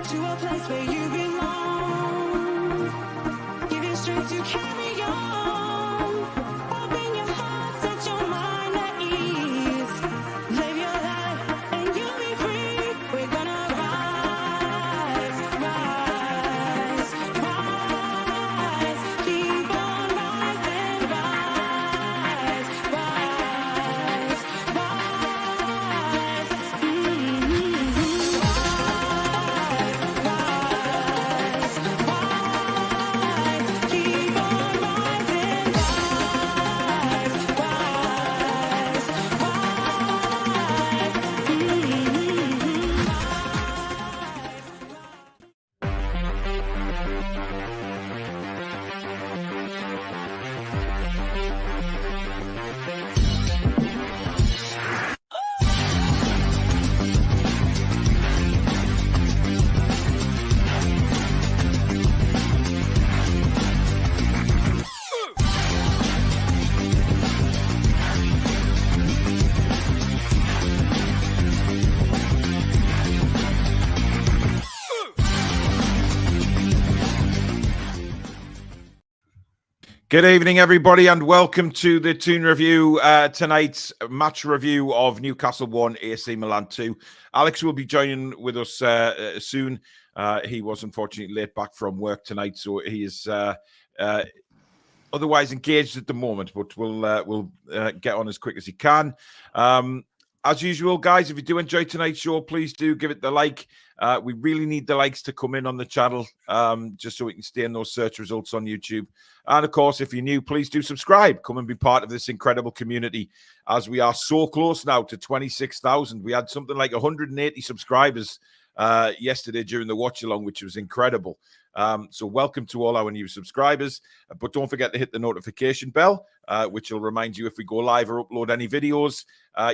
to a place where you belong. Give you strength to carry on. Open your heart, set your mind at ease. Live your life and you'll be free. We're gonna rise, rise, rise. Keep on rising, rise, rise, rise. Keep on rising, Good evening, everybody, and welcome to the Toon Review. Tonight's match review of Newcastle 1, AC Milan 2. Alex will be joining with us soon. He was unfortunately late back from work tonight, so he is otherwise engaged at the moment, but we'll get on as quick as he can. As usual, guys, if you do enjoy tonight's show, please do give it the like. We really need the likes to come in on the channel, just so we can stay in those search results on YouTube. And of course, if you're new, please do subscribe. Come and be part of this incredible community, as we are so close now to 26,000. We had something like 180 subscribers yesterday during the watch along, which was incredible. So welcome to all our new subscribers, but don't forget to hit the notification bell, which will remind you if we go live or upload any videos.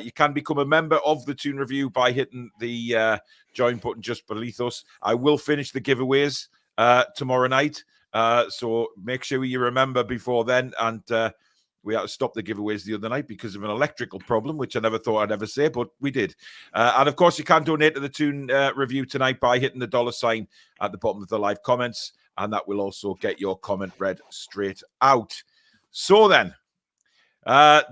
You can become a member of the Toon Review by hitting the join button just beneath us. I will finish the giveaways tomorrow night, so make sure you remember before then. And we had to stop the giveaways the other night because of an electrical problem, which I never thought I'd ever say, but we did. And of course, you can donate to the Toon Review tonight by hitting the $ at the bottom of the live comments, and that will also get your comment read straight out. So then,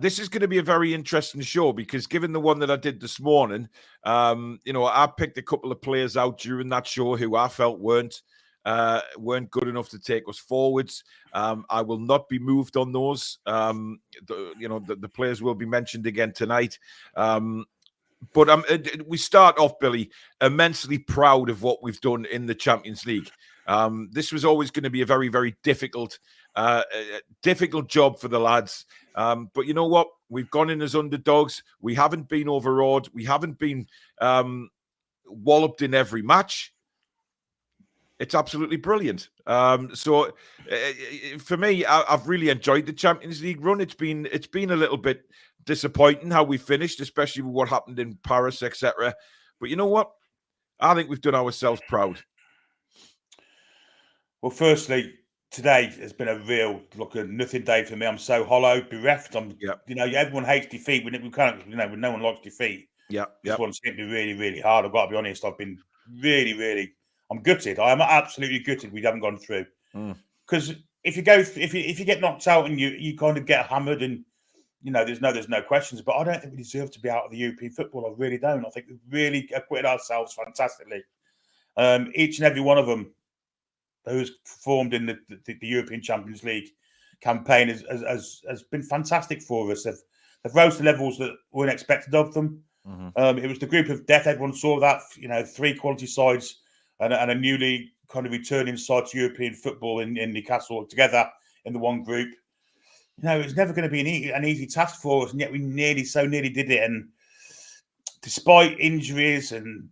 this is going to be a very interesting show because given the one that I did this morning, I picked a couple of players out during that show who I felt weren't good enough to take us forwards. I will not be moved on those. The players will be mentioned again tonight. But we start off, Billy, immensely proud of what we've done in the Champions League. This was always going to be a very, very difficult job for the lads. But you know what? We've gone in as underdogs. We haven't been overawed. We haven't been walloped in every match. It's absolutely brilliant. So for me, I've really enjoyed the Champions League run. It's been a little bit disappointing how we finished, especially with what happened in Paris, etc. But you know what? I think we've done ourselves proud. Well, firstly, today has been a real nothing day for me. I'm so hollow, bereft. Everyone hates defeat. We can't, when no one likes defeat. Yeah. This one's hit me really, really hard. I've got to be honest. I've been really, really. I'm gutted. I am absolutely gutted. We haven't gone through because if you get knocked out and you kind of get hammered and there's no questions. But I don't think we deserve to be out of the European football. I really don't. I think we've really acquitted ourselves fantastically. Each and every one of them who's performed in the European Champions League campaign has been fantastic for us. They've rose to levels that weren't expected of them. It was the group of death. Everyone saw that. 3 quality sides. And a newly kind of returning side to European football in Newcastle together in the one group. It's never going to be an easy task for us, and yet we nearly did it. And despite injuries and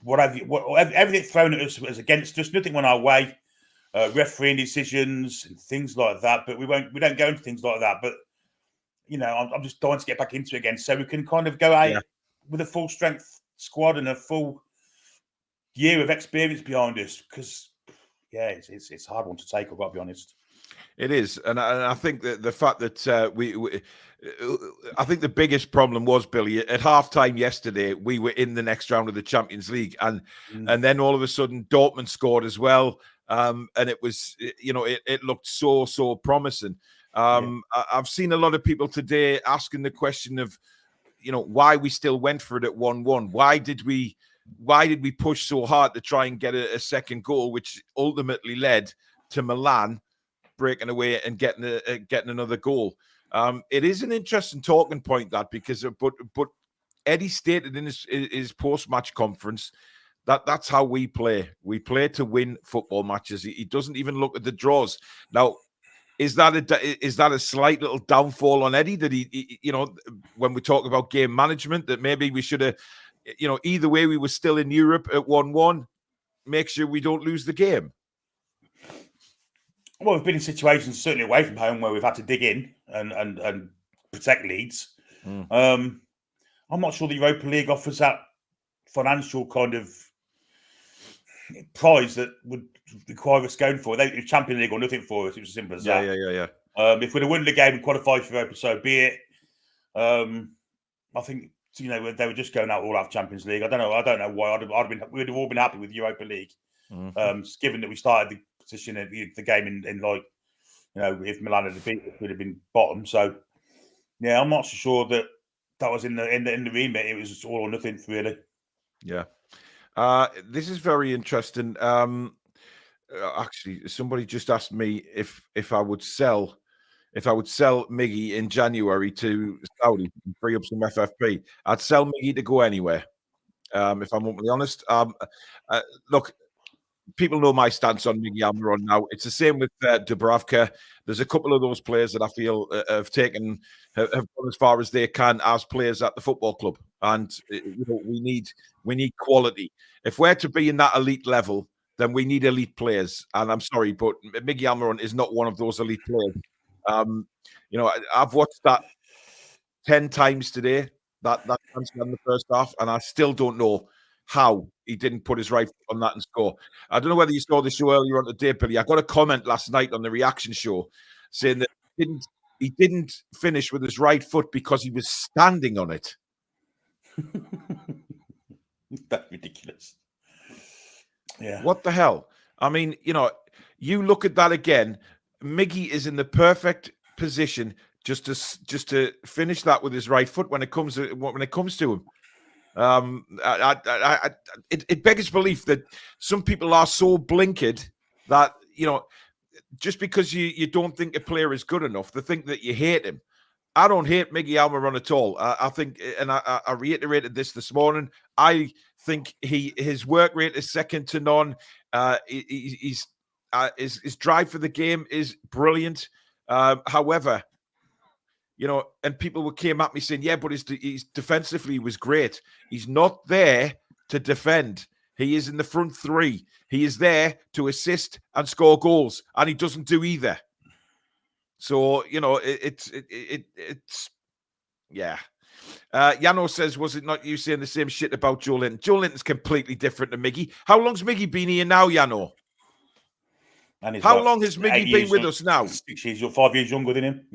everything thrown at us was against us. Nothing went our way. Refereeing decisions and things like that. But we don't go into things like that. But I'm just dying to get back into it again, so we can kind of go out with a full strength squad and a full year of experience behind us, because it's a hard one to take, I've got to be honest. It is, and I think that the fact that I think the biggest problem was, Billy, at halftime yesterday, we were in the next round of the Champions League, and then all of a sudden Dortmund scored as well, and it was, it looked so promising. I've seen a lot of people today asking the question of, why we still went for it at 1-1. Why did we push so hard to try and get a second goal, which ultimately led to Milan breaking away and getting another goal? It is an interesting talking point, that, because but Eddie stated in his post-match conference that's how we play. We play to win football matches. He doesn't even look at the draws. Now, is that a slight little downfall on Eddie, that he when we talk about game management, that maybe we should have, either way, we were still in Europe at 1-1, make sure we don't lose the game? Well, we've been in situations, certainly away from home, where we've had to dig in and protect leads. I'm not sure the Europa League offers that financial kind of prize that would require us going for. They Champions League or nothing for us. It was as simple as that. Yeah. If we'd have won the game and qualified for Europa, so be it. I think they were just going out all out Champions League. I don't know why. We'd have all been happy with Europa League, given that we started the position at the game in like, if Milan had beat us, we'd have been bottom. So yeah, I'm not so sure that was in the remit. It was all or nothing, really. Yeah. This is very interesting. Actually, somebody just asked me if I would sell Miggy in January to Saudi and free up some FFP. I'd sell Miggy to go anywhere. If I'm openly honest. Look, people know my stance on Miguel Almirón now. It's the same with Dubravka. There's a couple of those players that I feel have gone as far as they can as players at the football club, and we need quality. If we're to be in that elite level, then we need elite players. And I'm sorry, but Miguel Almirón is not one of those elite players. I've watched that 10 times today. That in the first half, and I still don't know how he didn't put his right foot on that and score. I don't know whether you saw the show earlier on today, Billy. I got a comment last night on the reaction show saying that he didn't finish with his right foot because he was standing on it. That's ridiculous. Yeah. What the hell? I mean, you look at that again. Miggy is in the perfect position just to finish that with his right foot when it comes to him. It beggars belief that some people are so blinkered that just because you don't think a player is good enough, they think that you hate him. I don't hate Miguel Almirón at all. I think, and I reiterated this morning, I think his work rate is second to none. His drive for the game is brilliant. However, and people came at me saying, yeah, but he's defensively was great. He's not there to defend. He is in the front three. He is there to assist and score goals, and he doesn't do either. So, it's yeah. Yano says, was it not you saying the same shit about Joe Linton? Joe Linton's completely different to Miggy. How long's Miggy been here now, Yano? And how long has Miggy been with us now? 6 years or 5 years younger than him,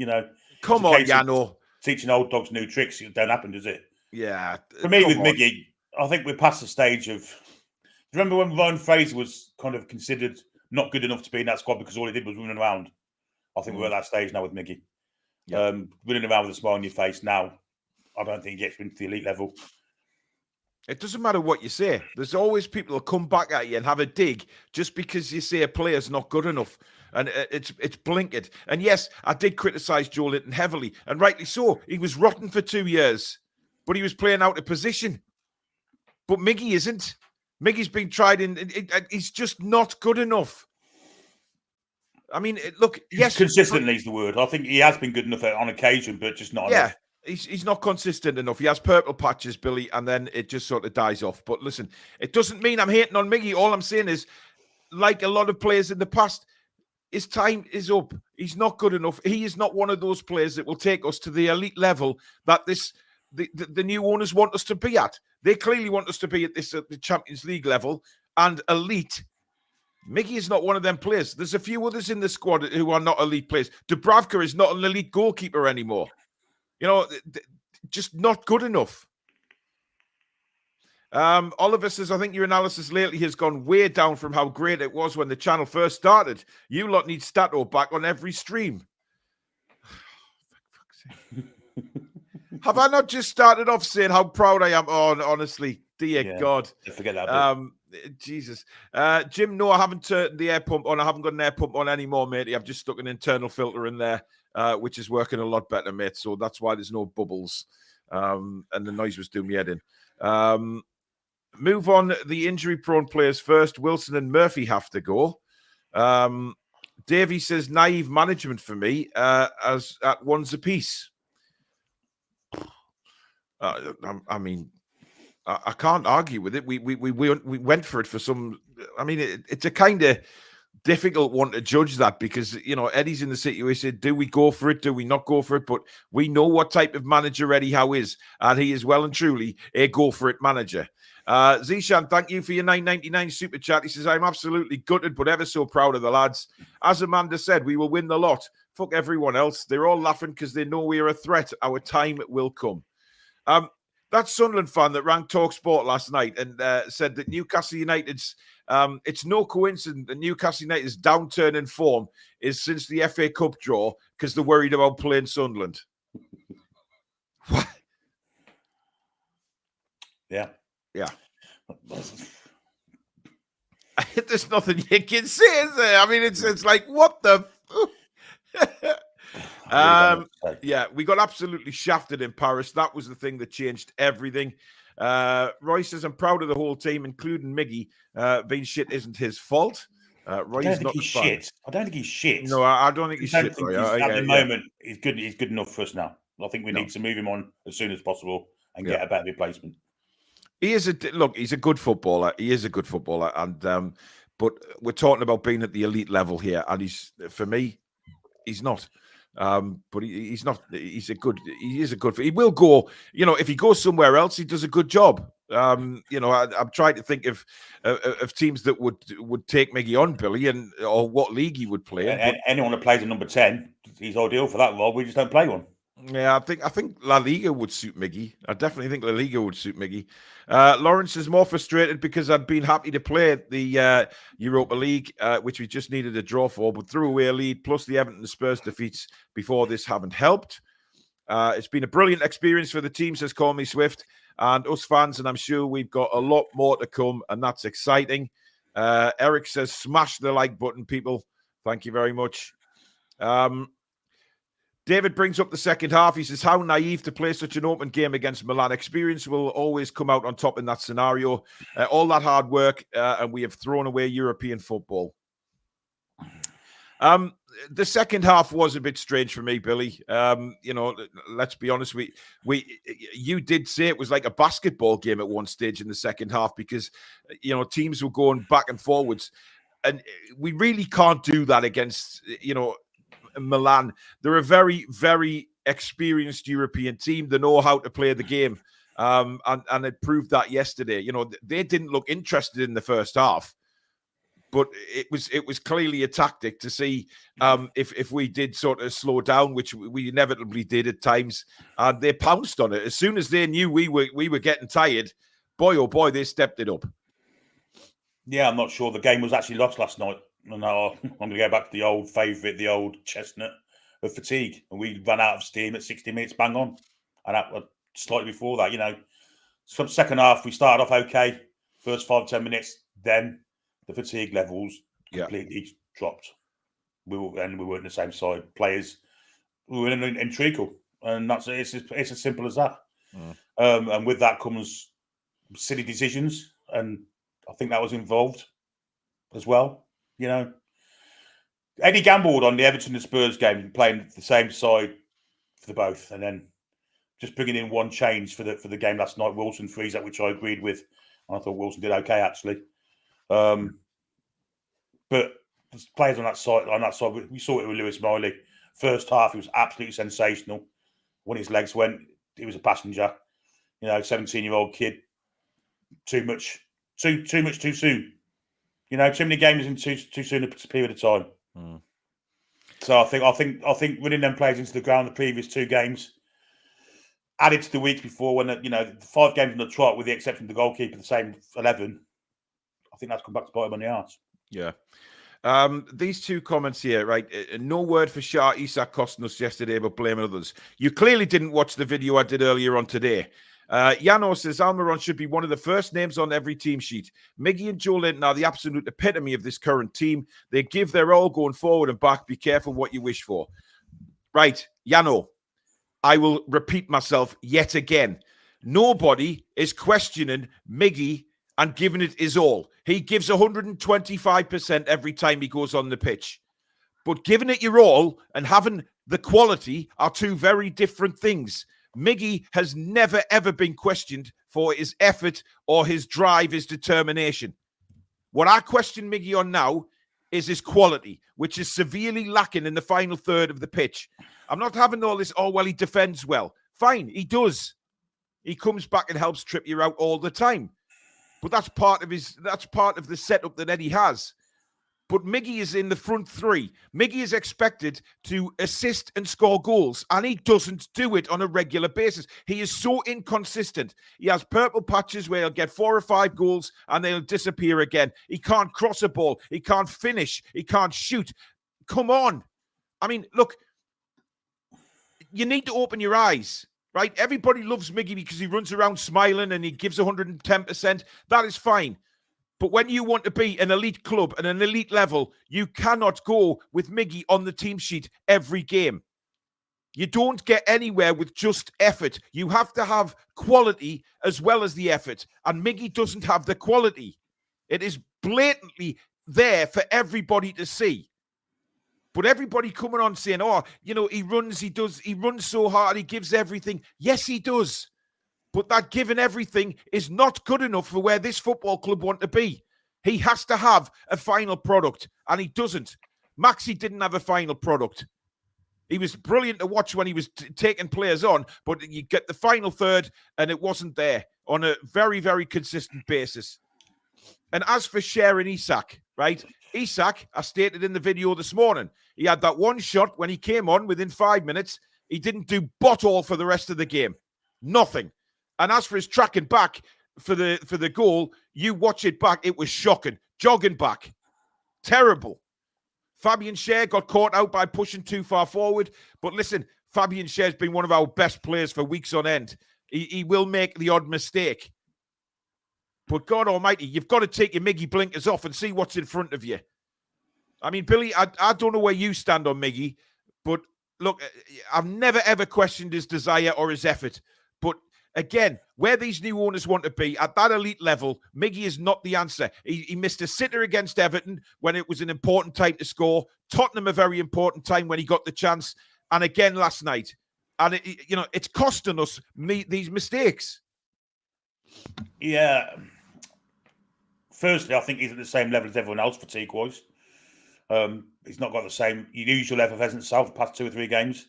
Come on, Yano. Teaching old dogs new tricks, it don't happen, does it? Yeah. For me, with Miggy, I think we're past the stage of... Remember when Ryan Fraser was kind of considered not good enough to be in that squad because all he did was running around? I think we're at that stage now with Miggy. Yeah. Running around with a smile on your face now, I don't think he gets into the elite level. It doesn't matter what you say. There's always people who come back at you and have a dig just because you say a player's not good enough. And it's blinkered. And yes, I did criticise Joe Linton heavily, and rightly so. He was rotten for 2 years, but he was playing out of position. But Miggy isn't. Miggy's been tried he's just not good enough. I mean, look, yes. Consistently is the word. I think he has been good enough on occasion, but just not enough. He's not consistent enough. He has purple patches, Billy, and then it just sort of dies off. But listen, it doesn't mean I'm hating on Miggy. All I'm saying is, like a lot of players in the past, his time is up. He's not good enough. He is not one of those players that will take us to the elite level that the new owners want us to be at. They clearly want us to be at the Champions League level, and elite Miggy is not one of them players. There's a few others in the squad who are not elite players. Dubravka is not an elite goalkeeper anymore. Just not good enough. Oliver says, I think your analysis lately has gone way down from how great it was when the channel first started. You lot need Stato back on every stream. Have I not just started off saying how proud I am? Oh, honestly, dear God. Forget that bit. Jesus. Jim, no, I haven't turned the air pump on. I haven't got an air pump on anymore, matey. I've just stuck an internal filter in there, which is working a lot better, mate. So that's why there's no bubbles. And the noise was doing me head in. Move on. The injury-prone players first. Wilson and Murphy have to go. Davey says naive management for me as at ones apiece. I mean, I can't argue with it. We went for it for some. I mean, it's a kind of difficult one to judge that because Eddie's in the situation. Do we go for it? Do we not go for it? But we know what type of manager Eddie Howe is, and he is well and truly a go for it manager. Zishan, thank you for your $9.99 super chat. He says, I'm absolutely gutted, but ever so proud of the lads. As Amanda said, we will win the lot. Fuck everyone else. They're all laughing because they know we are a threat. Our time will come. That Sunderland fan that rang TalkSport last night and said that Newcastle United's, it's no coincidence that Newcastle United's downturn in form is since the FA Cup draw because they're worried about playing Sunderland. What? Yeah. Yeah. There's nothing you can say, is there? I mean, it's like, what the... Yeah, we got absolutely shafted in Paris. That was the thing that changed everything. Roy says, I'm proud of the whole team, including Miggy. Being shit isn't his fault. Roy is not shit. I don't think he's shit. No, I don't think he's shit. Roy. At the moment, he's good. He's good enough for us now. I think we need to move him on as soon as possible and get a better replacement. He's a good footballer. He is a good footballer, and but we're talking about being at the elite level here, and for me, he's not. But he's not. He is a good. He will go. If he goes somewhere else, he does a good job. I'm trying to think of teams that would take Miggy on, Billy, or what league he would play in. Anyone that plays at number 10, he's ideal for that role. We just don't play one. Yeah, I think La Liga would suit Miggy. I definitely think La Liga would suit Miggy. Lawrence is more frustrated because I'd been happy to play the Europa League, which we just needed a draw for, but threw away a lead, plus the Everton and Spurs defeats before this haven't helped. It's been a brilliant experience for the team, says Call Me Swift, and us fans, and I'm sure we've got a lot more to come, and that's exciting. Eric says, smash the like button, people. Thank you very much. David brings up the second half. He says, how naive to play such an open game against Milan. Experience will always come out on top in that scenario. All that hard work, and we have thrown away European football. The second half was a bit strange for me, Billy. Let's be honest. You did say it was like a basketball game at one stage in the second half because, teams were going back and forwards. And we really can't do that against, Milan. They're a very, very experienced European team. They know how to play the game, and it proved that yesterday. They didn't look interested in the first half, but it was clearly a tactic to see if we did sort of slow down, which we inevitably did at times, and they pounced on it as soon as they knew we were getting tired. Boy, oh boy, they stepped it up. Yeah, I'm not sure the game was actually lost last night. No, I'm going to go back to the old favourite, the old chestnut of fatigue. And we ran out of steam at 60 minutes, bang on. And that was slightly before that, Some second half, we started off okay. First 5-10 minutes, then the fatigue levels completely dropped. We weren't the same side. Players, we were in treacle. And it's as simple as that. And with that comes silly decisions. And I think that was involved as well. Eddie gambled on the Everton and Spurs game, playing the same side for the both, and then just bringing in one change for the game last night. Wilson frees up, which I agreed with. I thought Wilson did okay actually, but the players on that side, we saw it with Lewis Miley. First half, he was absolutely sensational. When his legs went, he was a passenger. 17-year-old kid. Too much too soon. You know, too many games in too soon a period of time. Mm. So I think running them players into the ground the previous 2 games, added to the weeks before when the 5 games in the trot, with the exception of the goalkeeper, the same 11. I think that's come back to bite him on the arse. Yeah. These 2 comments here, right? No word for Shah Isak costing us yesterday, but blaming others. You clearly didn't watch the video I did earlier on today. Yano says Almirón should be one of the first names on every team sheet. Miggy and Joe Linton are the absolute epitome of this current team. They give their all going forward and back. Be careful what you wish for. Right, Yano, I will repeat myself yet again. Nobody is questioning Miggy and giving it his all. He gives 125% every time he goes on the pitch. But giving it your all and having the quality are 2 very different things. Miggy has never, ever been questioned for his effort or his drive, his determination. What I question Miggy on now is his quality, which is severely lacking in the final third of the pitch. I'm not having all this, oh, well, he defends well. Fine, he does. He comes back and helps Trippier out all the time. But that's part of the setup that Eddie has. But Miggy is in the front 3. Miggy is expected to assist and score goals, and he doesn't do it on a regular basis. He is so inconsistent. He has purple patches where he'll get 4 or 5 goals and they'll disappear again. He can't cross a ball. He can't finish. He can't shoot. Come on. I mean, look, you need to open your eyes. Right? Everybody loves Miggy because he runs around smiling and he gives 110%. That is fine. But when you want to be an elite club and an elite level, you cannot go with Miggy on the team sheet every game. You don't get anywhere with just effort. You have to have quality as well as the effort. And Miggy doesn't have the quality. It is blatantly there for everybody to see. But everybody coming on saying, oh, he runs so hard, he gives everything. Yes, he does. But that giving everything is not good enough for where this football club want to be. He has to have a final product, and he doesn't. Maxi didn't have a final product. He was brilliant to watch when he was taking players on, but you get the final third, and it wasn't there on a very, very consistent basis. And as for sharing Isak, right? Isak, I stated in the video this morning, he had that one shot when he came on within 5 minutes. He didn't do bot all for the rest of the game. Nothing. And as for his tracking back for the goal, you watch it back, it was shocking. Jogging back. Terrible. Fabian Schär got caught out by pushing too far forward. But listen, Fabian Schär's been one of our best players for weeks on end. He will make the odd mistake. But God almighty, you've got to take your Miggy blinkers off and see what's in front of you. I mean, Billy, I don't know where you stand on Miggy, but look, I've never, ever questioned his desire or his effort. But again, where these new owners want to be, at that elite level, Miggy is not the answer. He missed a sitter against Everton when it was an important time to score. Tottenham, a very important time when he got the chance. And again last night. And, it's costing us these mistakes. Yeah. Firstly, I think he's at the same level as everyone else fatigue-wise. He's not got the same usual effervescence the past 2 or 3 games.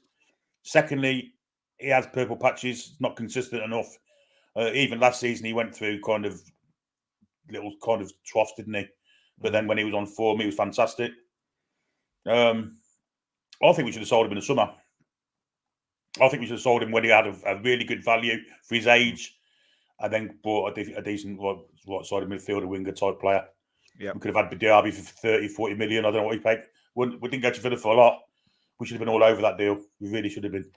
Secondly, he has purple patches, not consistent enough. Even last season, he went through little troughs, didn't he? But then when he was on form, he was fantastic. I think we should have sold him in the summer. I think we should have sold him when he had a really good value for his age, and then bought a decent right-sided midfielder, winger type player. Yeah, we could have had Diaby for 30, 40 million. I don't know what he paid. We didn't go to Villa for a lot. We should have been all over that deal. We really should have been.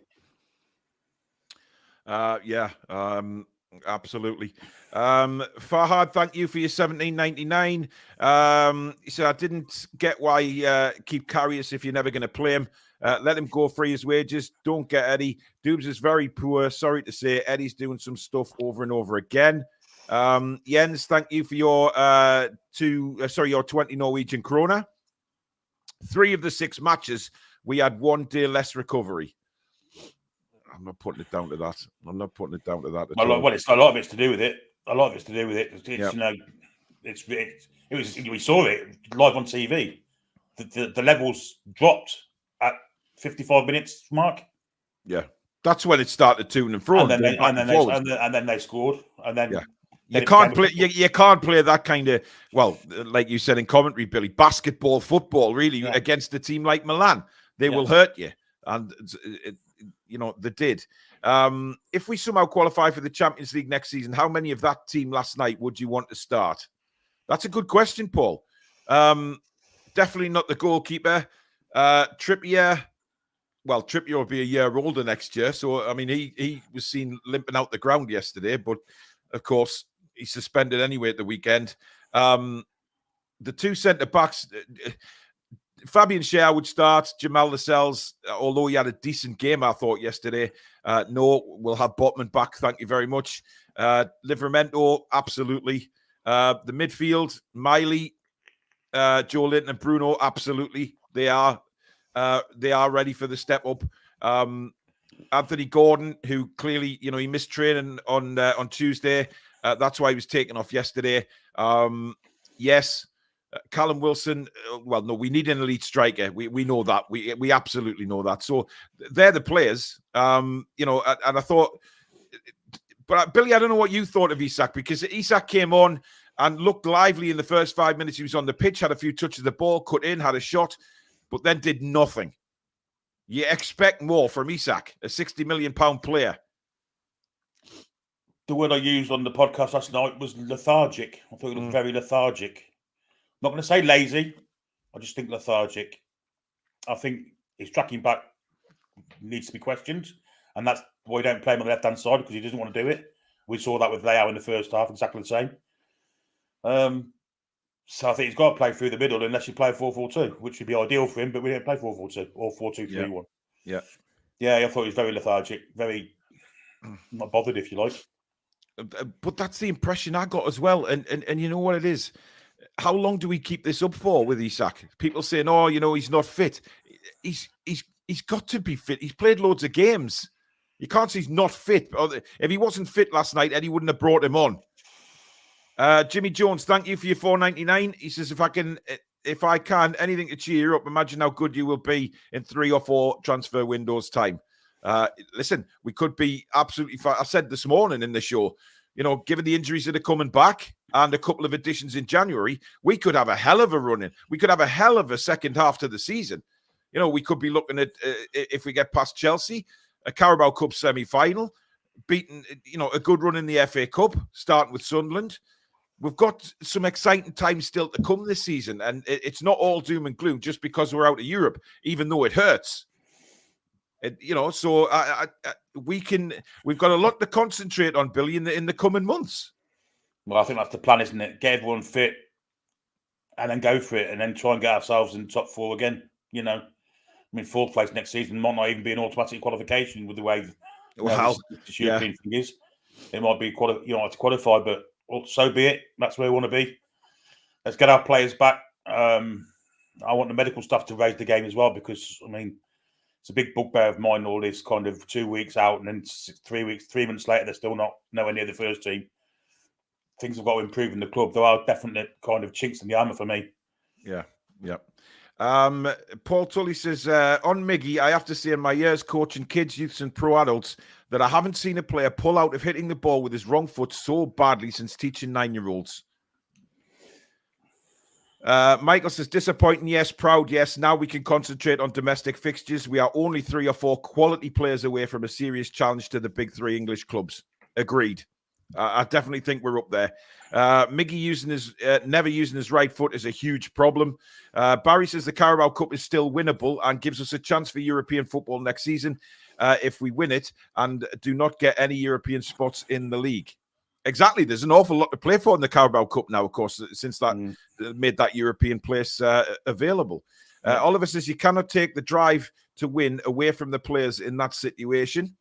Absolutely. Farhad, thank you for your $17.99. He said, I didn't get why you keep Karius if you're never going to play him. Let him go free his wages. Don't get Eddie. Dubes is very poor. Sorry to say, Eddie's doing some stuff over and over again. Jens, thank you for your 20 Norwegian krona. 3 of the 6 matches, we had 1 day less recovery. I'm not putting it down to that. I'm not putting it down to that. Well, it's a lot of it's to do with it. We saw it live on TV. The levels dropped at 55 minutes mark. Yeah, that's when it started to and fro. And then they scored. And then You can't play. You can't play that kind of, well, like you said in commentary, Billy, basketball, football, really, against a team like Milan. They will hurt you, and they did. If we somehow qualify for the Champions League next season, how many of that team last night would you want to start? That's a good question, Paul. Definitely not the goalkeeper. Trippier. Well, Trippier will be a year older next year, so I mean, he was seen limping out the ground yesterday, but of course, he's suspended anyway at the weekend. The two centre-backs, Fabian Schär would start. Jamal Lascelles, although he had a decent game, I thought, yesterday. No, we'll have Botman back. Thank you very much. Livramento, absolutely. The midfield, Miley, Joe Linton and Bruno, absolutely. They are ready for the step up. Anthony Gordon, who clearly, he missed training on Tuesday. That's why he was taken off yesterday. Yes. Callum Wilson, well, no, we need an elite striker. We know that. We absolutely know that. So they're the players, and I thought, but Billy, I don't know what you thought of Isak, because Isak came on and looked lively in the first 5 minutes he was on the pitch, had a few touches of the ball, cut in, had a shot, but then did nothing. You expect more from Isak, a £60 million player. The word I used on the podcast last night was lethargic. I thought it looked very lethargic. Not going to say lazy. I just think lethargic. I think his tracking back needs to be questioned. And that's why we don't play him on the left-hand side, because he doesn't want to do it. We saw that with Leao in the first half, exactly the same. So I think he's got to play through the middle unless you play 4-4-2, which would be ideal for him, but we don't play 4-4-2 or 4-2-3-1. Yeah. Yeah, I thought he was very lethargic, very not bothered, if you like. But that's the impression I got as well. And you know what it is? How long do we keep this up for with Isak? People saying, "Oh, he's not fit." He's got to be fit. He's played loads of games. You can't say he's not fit. If he wasn't fit last night, Eddie wouldn't have brought him on. Jimmy Jones, thank you for your $4.99. He says, if I can, anything to cheer you up. Imagine how good you will be in 3 or 4 transfer windows time. Listen, we could be absolutely fine. I said this morning in the show, given the injuries that are coming back and a couple of additions in January, we could have a hell of a run in. We could have a hell of a second half to the season. We could be looking at, if we get past Chelsea, a Carabao Cup semi-final, beating, a good run in the FA Cup, starting with Sunderland. We've got some exciting times still to come this season, and it's not all doom and gloom just because we're out of Europe, even though it hurts. So we've got a lot to concentrate on, Billy, in the coming months. Well, I think that's the plan, isn't it? Get everyone fit and then go for it, and then try and get ourselves in the top 4 again. Fourth place next season might not even be an automatic qualification with the way this European thing is. It might be to qualify, but so be it. That's where we want to be. Let's get our players back. I want the medical stuff to raise the game as well, because it's a big bugbear of mine, all this kind of 2 weeks out and then 3 months later, they're still nowhere near the first team. Things have got to improve in the club. There are definite kind of chinks in the armour for me. Yeah. Paul Tully says, on Miggy, I have to say in my years coaching kids, youths and pro adults that I haven't seen a player pull out of hitting the ball with his wrong foot so badly since teaching 9-year-olds. Michael says, disappointing, yes. Proud, yes. Now we can concentrate on domestic fixtures. We are only 3 or 4 quality players away from a serious challenge to the big 3 English clubs. Agreed. I definitely think we're up there. Miggy never using his right foot is a huge problem. Barry says the Carabao Cup is still winnable and gives us a chance for European football next season if we win it and do not get any European spots in the league. Exactly. There's an awful lot to play for in the Carabao Cup now, of course, since that made that European place available. Oliver says you cannot take the drive to win away from the players in that situation.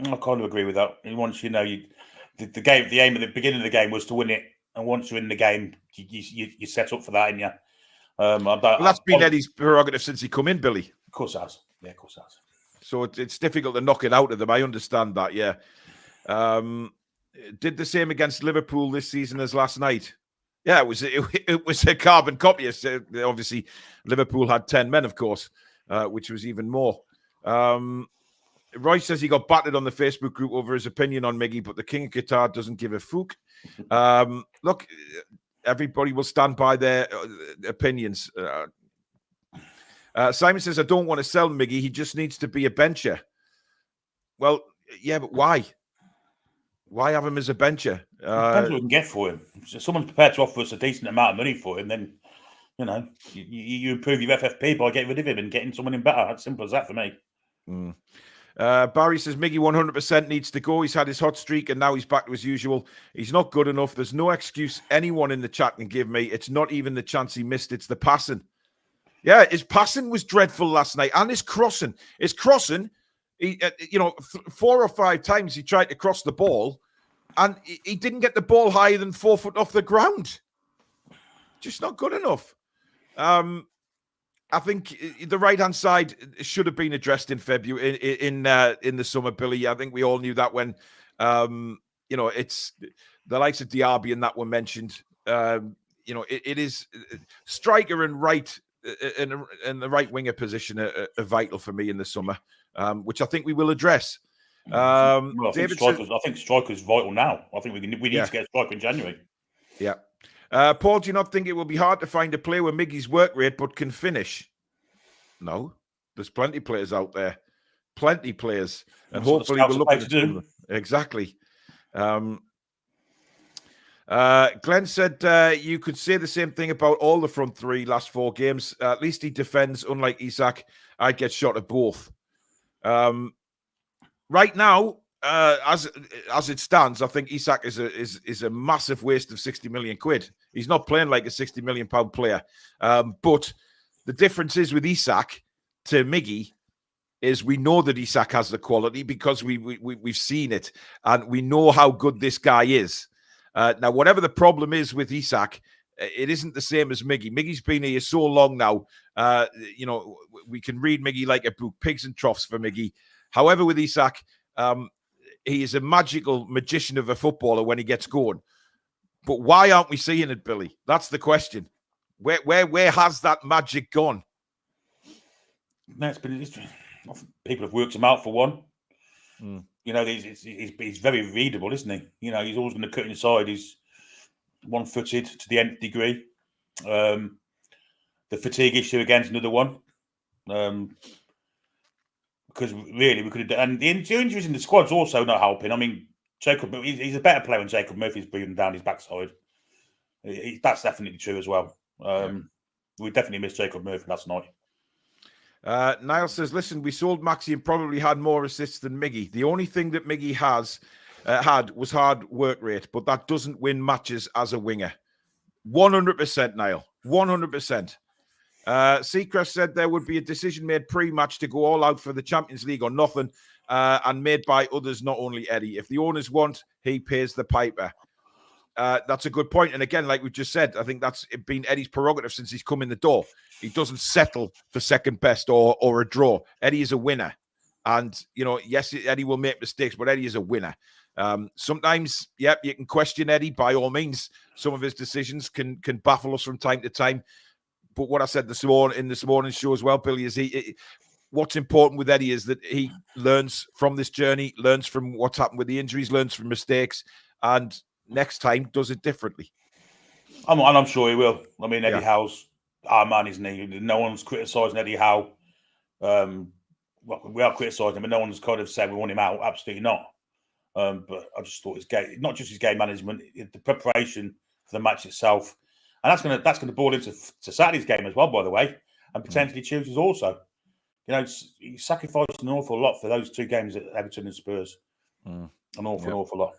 I kind of agree with that. Once the aim at the beginning of the game was to win it, and once you're in the game, you set up for that, and that's been Eddie's prerogative since he come in, Billy. Of course it has. Yeah, of course it has. So it's difficult to knock it out of them. I understand that. Yeah. Did the same against Liverpool this season as last night. Yeah, it was a carbon copy. Obviously, Liverpool had 10 men, of course, which was even more. Roy says he got battered on the Facebook group over his opinion on Miggy, but the King of Qatar doesn't give a fuck. Look, everybody will stand by their opinions. Simon says, I don't want to sell Miggy. He just needs to be a bencher. Well, yeah, but why? Why have him as a bencher? Depends what we can get for him. If someone's prepared to offer us a decent amount of money for him, then, you know, you improve your FFP by getting rid of him and getting someone in better. As simple as that for me. Barry says, Miggy 100% needs to go. He's had his hot streak and now he's back to his usual. He's not good enough. There's no excuse anyone in the chat can give me. It's not even the chance he missed. It's the passing. Yeah, his passing was dreadful last night. And his crossing. His crossing, he, 4 or 5 times he tried to cross the ball and he didn't get the ball higher than 4 foot off the ground. Just not good enough. I think the right-hand side should have been addressed in February, in the summer, Billy. I think we all knew that when, it's the likes of Diaby and that were mentioned. It is striker and right and the right winger position are vital for me in the summer, which I think we will address. I think striker's vital now. I think we need to get a striker in January. Yeah. Paul, do you not think it will be hard to find a player with Miggy's work rate but can finish? No. There's plenty of players out there. Plenty of players. And hopefully we'll look at them. Exactly. Glenn said you could say the same thing about all the front three last 4 games. At least he defends, unlike Isak. I'd get shot at both. Right now, as it stands, I think Isak is a massive waste of 60 million quid. He's not playing like a 60 million pound player. But the difference is with Isak to Miggy is we know that Isak has the quality because we've seen it and we know how good this guy is. Now, whatever the problem is with Isak, it isn't the same as Miggy. Miggy's been here so long now. We can read Miggy like a book, pigs and troughs for Miggy. However, with Isak, he is a magical magician of a footballer when he gets going. But why aren't we seeing it, Billy? That's the question. Where has that magic gone? No, people have worked him out for one. You know, he's very readable, isn't he? You know, he's always going to cut inside. He's one-footed to the nth degree. The fatigue issue again is another one. Because really, we could have done. And the injuries in the squad's also not helping. I mean, he's a better player when Jacob Murphy's breathing down his backside. That's definitely true as well. We definitely missed Jacob Murphy last night. Niall says, listen, we sold Maxi and probably had more assists than Miggy. The only thing that Miggy had was hard work rate, but that doesn't win matches as a winger. 100%, Niall. 100%. Seacrest said there would be a decision made pre-match to go all out for the Champions League or nothing, and made by others, not only Eddie. If the owners want, he pays the piper. That's a good point. And again, like we just said, I think that's been Eddie's prerogative since he's come in the door. He doesn't settle for second best or a draw. Eddie is a winner. And, yes, Eddie will make mistakes, but Eddie is a winner. Sometimes, you can question Eddie by all means. Some of his decisions can baffle us from time to time. But what I said this morning's show as well, Billy, is what's important with Eddie is that he learns from this journey, learns from what's happened with the injuries, learns from mistakes, and next time does it differently. I'm sure he will. I mean, Eddie Howe's our man, isn't he? No one's criticising Eddie Howe. We are criticising him, but no one's kind of said we want him out. Absolutely not. But I just thought his game, not just his game management, the preparation for the match itself. And that's gonna boil into Saturday's game as well, by the way, and potentially Tuesday's also. He sacrificed an awful lot for those 2 games at Everton and Spurs. An awful lot.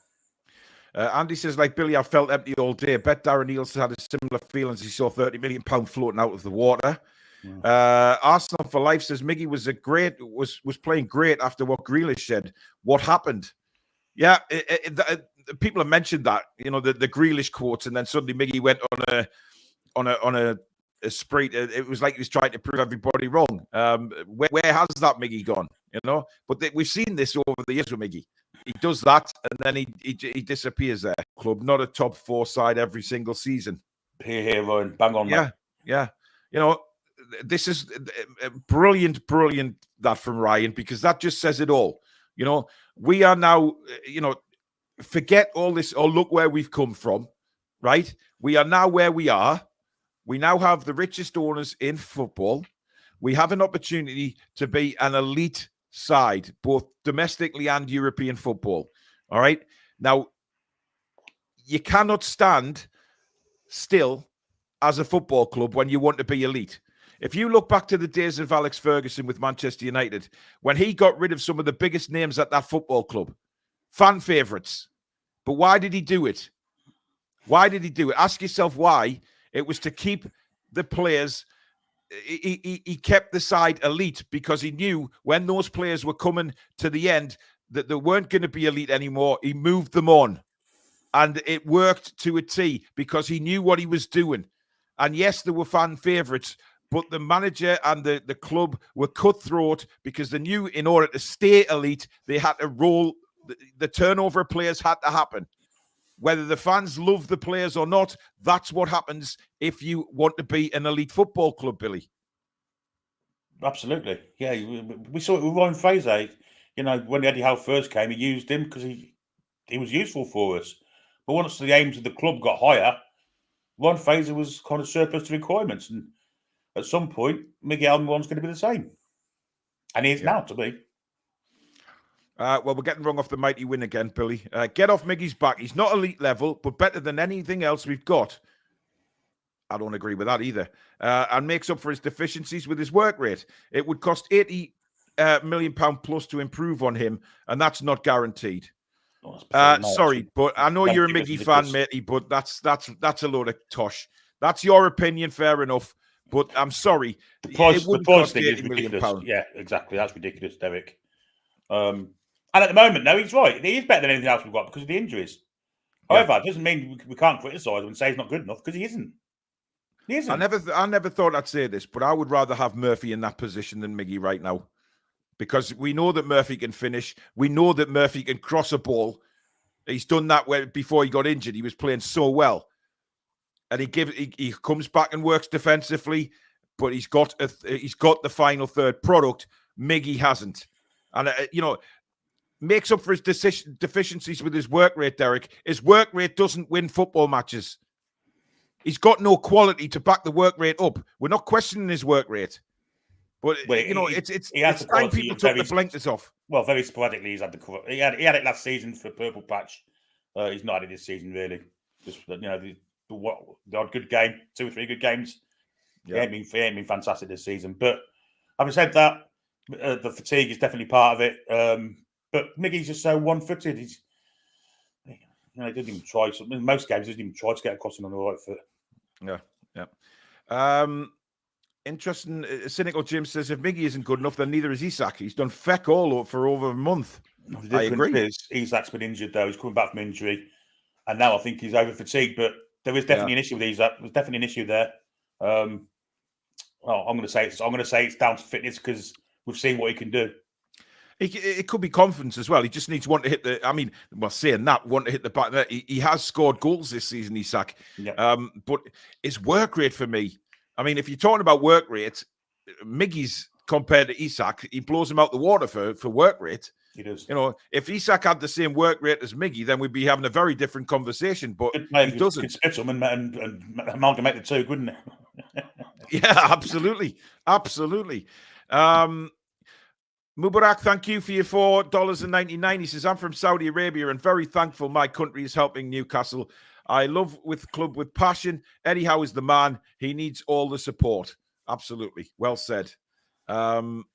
Andy says, like Billy, I felt empty all day. I bet Darren Nielsen had a similar feeling as he saw £30 million floating out of the water. Arsenal for Life says Miggy was playing great after what Grealish said. What happened? Yeah, people have mentioned that, the Grealish quotes, and then suddenly Miggy went on a spree. It was like he was trying to prove everybody wrong. Where has that Miggy gone? But we've seen this over the years with Miggy. He does that, and then he disappears there. Club, not a top 4 side every single season. Here, Ryan. Bang on, yeah. this is brilliant that from Ryan, because that just says it all. We are now, forget all this, or look where we've come from, right? We are now where we are. We now have the richest owners in football. We have an opportunity to be an elite side, both domestically and European football. All right. Now, you cannot stand still as a football club when you want to be elite. If you look back to the days of Alex Ferguson with Manchester United, when he got rid of some of the biggest names at that football club, fan favourites. But why did he do it? Why did he do it? Ask yourself why. It was to keep the players. He kept the side elite because he knew when those players were coming to the end that they weren't going to be elite anymore. He moved them on. And it worked to a T because he knew what he was doing. And yes, there were fan favourites, but the manager and the club were cutthroat because they knew in order to stay elite, they had to roll. The turnover of players had to happen. Whether the fans love the players or not, that's what happens if you want to be an elite football club, Billy. Absolutely. Yeah, we saw it with Ryan Fraser. When Eddie Howe first came, he used him because he was useful for us. But once the aims of the club got higher, Ryan Fraser was kind of surplus to requirements. And at some point, Miguel Almirón going to be the same. And he is now, to me. Well, we're getting wrong off the mighty win again, Billy. Get off Miggy's back. He's not elite level, but better than anything else we've got. I don't agree with that either. And makes up for his deficiencies with his work rate. It would cost £80 million plus to improve on him, and that's not guaranteed. Sorry, but I know you're a Miggy fan, matey, but that's a load of tosh. That's your opinion, fair enough. But I'm sorry. The price thing is ridiculous. Yeah, exactly. That's ridiculous, Derek. And at the moment, no, he's right. He is better than anything else we've got because of the injuries. However, it doesn't mean we can't criticise him and say he's not good enough because he isn't. He isn't. I never thought I'd say this, but I would rather have Murphy in that position than Miggy right now. Because we know that Murphy can finish. We know that Murphy can cross a ball. He's done that before he got injured. He was playing so well. And he comes back and works defensively, but he's got the final third product. Miggy hasn't. And, makes up for his deficiencies with his work rate, Derek. His work rate doesn't win football matches. He's got no quality to back the work rate up. We're not questioning his work rate. But, it's time people took the blinkers off. Well, very sporadically, he's had the cover. He had it last season for Purple Patch. He's not had it this season, really. Just, the odd good game, 2 or 3 good games. Yeah. He ain't been fantastic this season. But having said that, the fatigue is definitely part of it. But Miggy's just so one-footed. He doesn't even try. In most games, he doesn't even try to get across him on the right foot. Yeah. Interesting. Cynical Jim says, if Miggy isn't good enough, then neither is Isak. He's done feck all for over a month. I agree. Isak's been injured, though. He's coming back from injury. And now I think he's over-fatigued. But there is definitely an issue with Isak. There's definitely an issue there. I'm going to say it's down to fitness because we've seen what he can do. It could be confidence as well. He just needs one to hit the. Saying that, one to hit the back. He has scored goals this season, Isak. Yeah. But his work rate for me. If you're talking about work rate, Miggy's compared to Isak, he blows him out the water for work rate. He does. If Isak had the same work rate as Miggy, then we'd be having a very different conversation. But he doesn't. Could split them and amalgamate the two, couldn't it? Yeah, absolutely. Mubarak, thank you for your $4.99. He says, I'm from Saudi Arabia and very thankful my country is helping Newcastle. I love with club with passion. Eddie Howe is the man. He needs all the support. Absolutely. Well said. Kath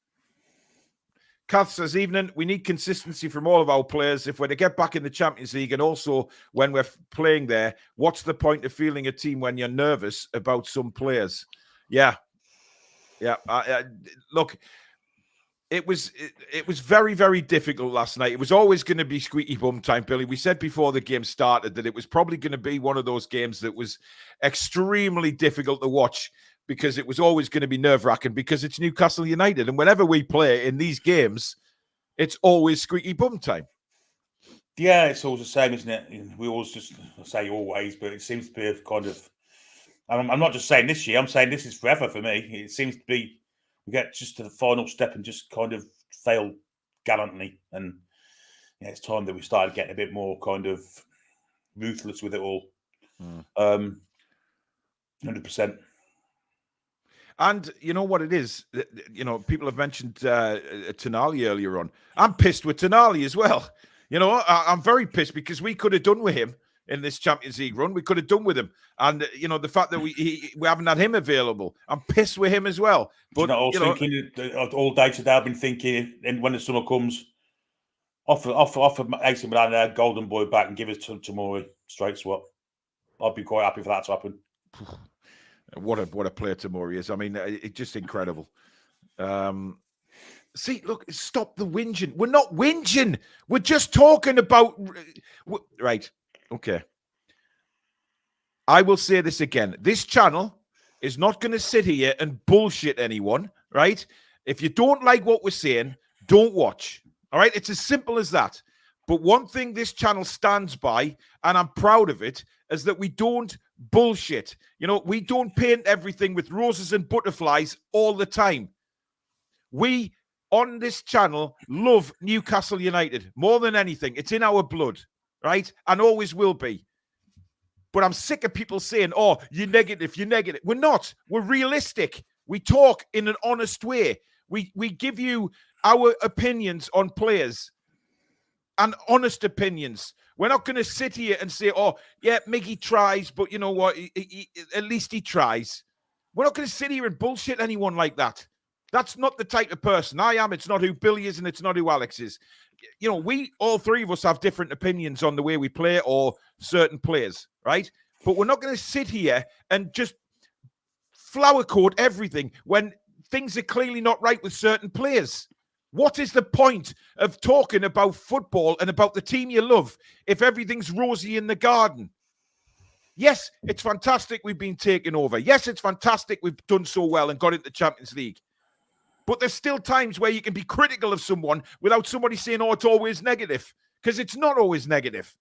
says, evening, we need consistency from all of our players. If we're to get back in the Champions League and also when we're playing there, what's the point of feeling a team when you're nervous about some players? Yeah. Look, it was very, very difficult last night. It was always going to be squeaky bum time, Billy. We said before the game started that it was probably going to be one of those games that was extremely difficult to watch because it was always going to be nerve-wracking because it's Newcastle United. And whenever we play in these games, it's always squeaky bum time. Yeah, it's always the same, isn't it? We always just say always, but it seems to be a kind of I'm not just saying this year. I'm saying this is forever for me. It seems to be we get just to the final step and just kind of fail gallantly. And yeah, it's time that we started getting a bit more kind of ruthless with it all. 100%. And you know what it is? You know, people have mentioned Tonali earlier on. I'm pissed with Tonali as well. You know, I'm very pissed because we could have done with him in this Champions League run. We could have done with him. And, you know, the fact that we haven't had him available, I'm pissed with him as well. But, I was thinking all day today, I've been thinking, and when the summer comes, offer AC Milan their golden boy back and give us to Tomori straight swap. I'd be quite happy for that to happen. What a player Tomori is. I mean, it's just incredible. See, look, stop the whinging. We're not whinging. We're just talking about... Right. Okay. I will say this again. This channel is not going to sit here and bullshit anyone, right? If you don't like what we're saying, don't watch. All right? It's as simple as that. But one thing this channel stands by, and I'm proud of it, is that we don't bullshit. You know, we don't paint everything with roses and butterflies all the time. We, on this channel, love Newcastle United more than anything. It's in our blood, right? And always will be. But I'm sick of people saying, oh, you're negative, you're negative. We're not. We're realistic. We talk in an honest way. We give you our opinions on players and honest opinions. We're not going to sit here and say, oh, yeah, Miggy tries, but you know what? At least he tries. We're not going to sit here and bullshit anyone like that. That's not the type of person I am. It's not who Billy is, and it's not who Alex is. You know, all three of us have different opinions on the way we play or certain players, right? But we're not going to sit here and just flower coat everything when things are clearly not right with certain players. What is the point of talking about football and about the team you love if everything's rosy in the garden? Yes, it's fantastic we've been taken over. Yes, it's fantastic we've done so well and got into the Champions League. But there's still times where you can be critical of someone without somebody saying, oh, it's always negative, because it's not always negative.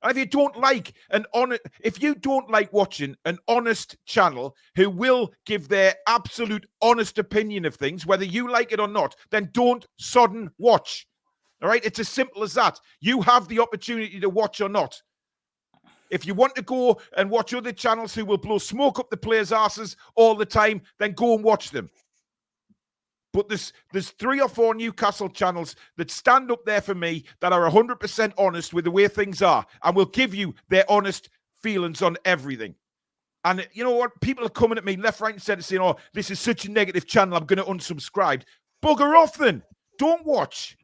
And if you don't like watching an honest channel who will give their absolute honest opinion of things, whether you like it or not, then don't sodden watch. All right? It's as simple as that. You have the opportunity to watch or not. If you want to go and watch other channels who will blow smoke up the players' asses all the time, then go and watch them. But there's 3 or 4 Newcastle channels that stand up there for me that are 100% honest with the way things are and will give you their honest feelings on everything. And you know what? People are coming at me left, right, and centre saying, oh, this is such a negative channel, I'm going to unsubscribe. Bugger off then. Don't watch.